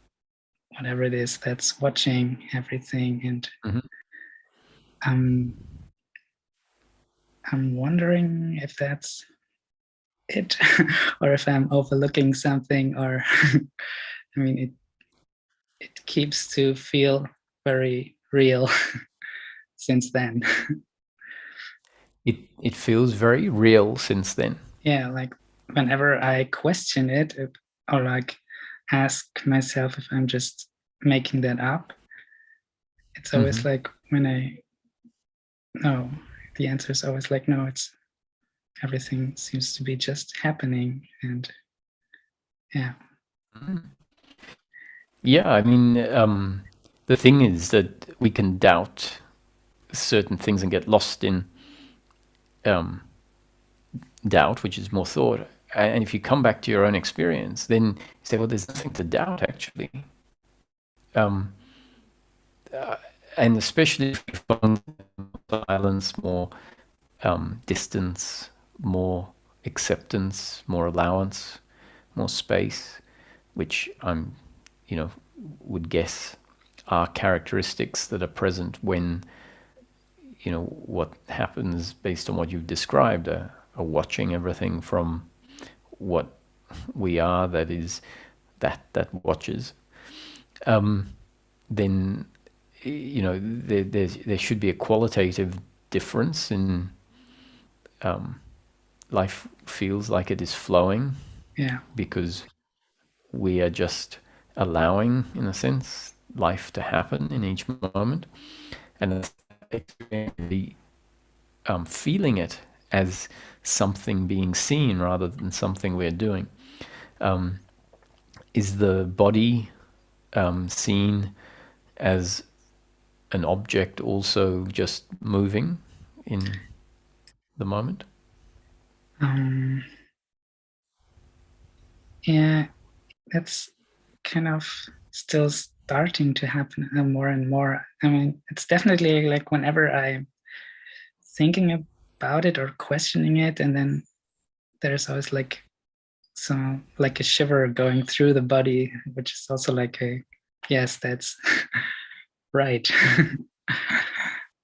whatever it is that's watching everything. And I'm wondering if that's it or if I'm overlooking something, or I mean, it keeps to feel very real since then. It feels very real since then. Yeah, like whenever I question it, or like ask myself if I'm just making that up, it's always like no, the answer is always like, no, it's everything seems to be just happening. And yeah. Yeah, I mean, the thing is that we can doubt certain things and get lost in doubt, which is more thought. And if you come back to your own experience, then you say, well, there's nothing to doubt, actually. And especially if you find silence, more distance, more acceptance, more allowance, more space, which I'm, would guess are characteristics that are present when, what happens based on what you've described, are watching everything from what we are, that is, that watches, then, there should be a qualitative difference in life feels like it is flowing. Yeah. Because we are just allowing, in a sense, life to happen in each moment, and feeling it as something being seen rather than something we're doing. Is the body seen as an object also just moving in the moment? Yeah, that's kind of still starting to happen more and more. I mean, it's definitely like whenever I'm thinking about it or questioning it, and then there's always like a shiver going through the body, which is also like yes, that's right.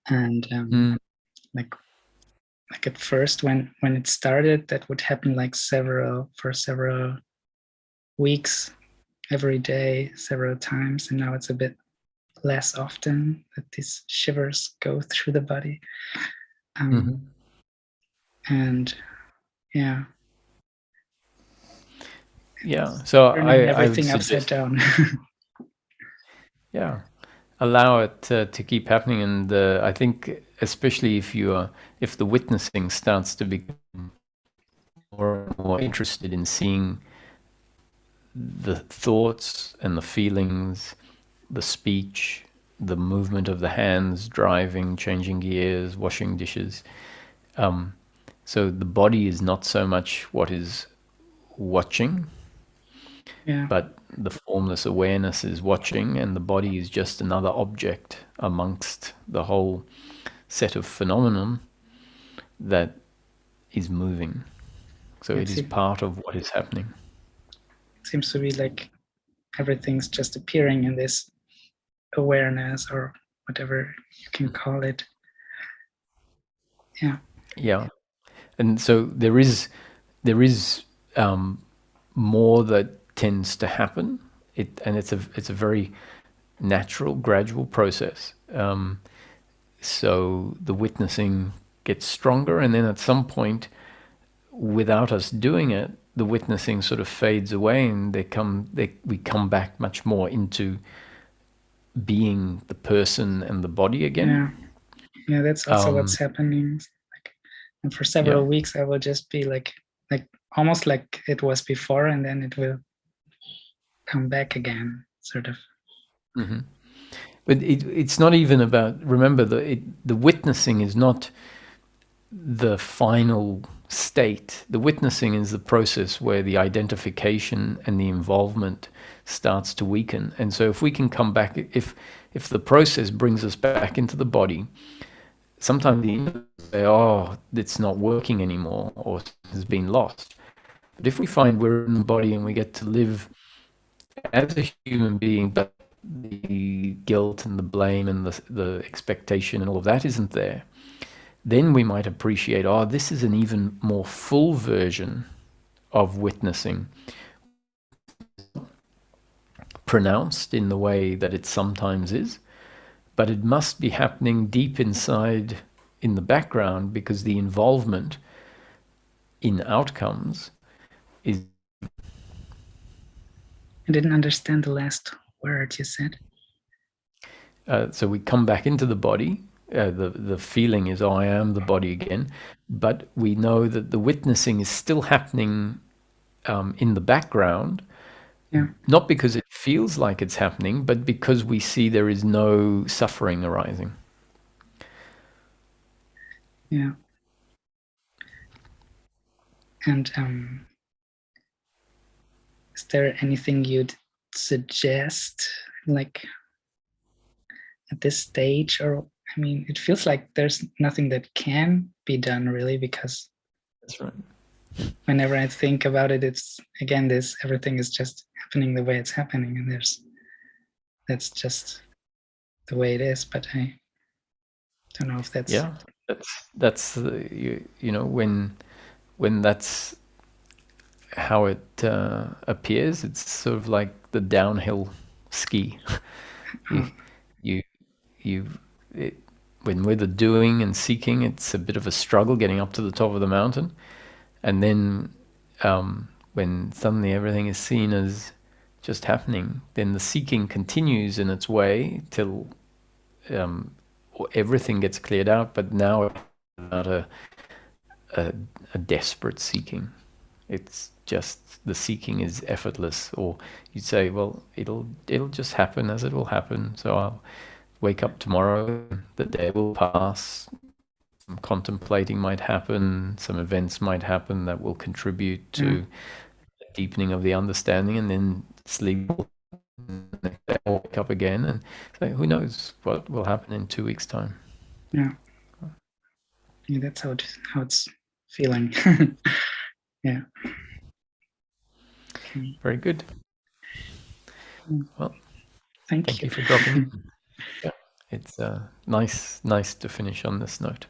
And like at first when it started, that would happen like for several weeks, every day, several times, and now it's a bit less often that these shivers go through the body. And yeah, so turning I would everything upside suggest, down. yeah, allow it to keep happening. And I think especially if the witnessing starts to become more and more interested in seeing the thoughts and the feelings, the speech, the movement of the hands, driving, changing gears, washing dishes. So the body is not so much what is watching, but the formless awareness is watching, and the body is just another object amongst the whole set of phenomenon that is moving. So it is part of what is happening. It seems to be like everything's just appearing in this awareness, or whatever you can call it. Yeah. And so there is more that tends to happen. And it's a very natural, gradual process. So the witnessing gets stronger, and then at some point, without us doing it, the witnessing sort of fades away, and we come back much more into being the person and the body again. Yeah, that's also what's happening. Like, and for several weeks, I will just be like almost like it was before, and then it will come back again, sort of. Mm-hmm. But it's not even about, remember, the witnessing is not the final state. The witnessing is the process where the identification and the involvement starts to weaken. And so if we can come back, if the process brings us back into the body, sometimes the inner say, oh, it's not working anymore, or has been lost. But if we find we're in the body and we get to live as a human being, but the guilt and the blame and the expectation and all of that isn't there, then we might appreciate, oh, this is an even more full version of witnessing. pronounced in the way that it sometimes is, but it must be happening deep inside in the background, because the involvement in outcomes is... I didn't understand the last word you said. So we come back into the body. The feeling is, oh, I am the body again. But we know that the witnessing is still happening in the background. Yeah. Not because it feels like it's happening, but because we see there is no suffering arising. Yeah. And is there anything you'd suggest, like at this stage? Or, I mean, it feels like there's nothing that can be done really, because That's right. whenever I think about it, it's again this, everything is just happening the way it's happening, and that's just the way it is. But I don't know if that's... Yeah, that's you know, when that's how it appears, it's sort of like the downhill ski. When we're the doing and seeking, it's a bit of a struggle getting up to the top of the mountain, and then when suddenly everything is seen as just happening, then the seeking continues in its way till everything gets cleared out. But now it's not a desperate seeking. It's just the seeking is effortless. Or you'd say, well, it'll just happen as it will happen. So I'll wake up tomorrow, the day will pass, some contemplating might happen, some events might happen that will contribute to a deepening of the understanding, and then sleep, next day I'll wake up again, and say, who knows what will happen in 2 weeks' time. Yeah, that's how it's feeling. Yeah. Okay. Very good. Well, thank you for dropping in. Yeah, it's nice to finish on this note.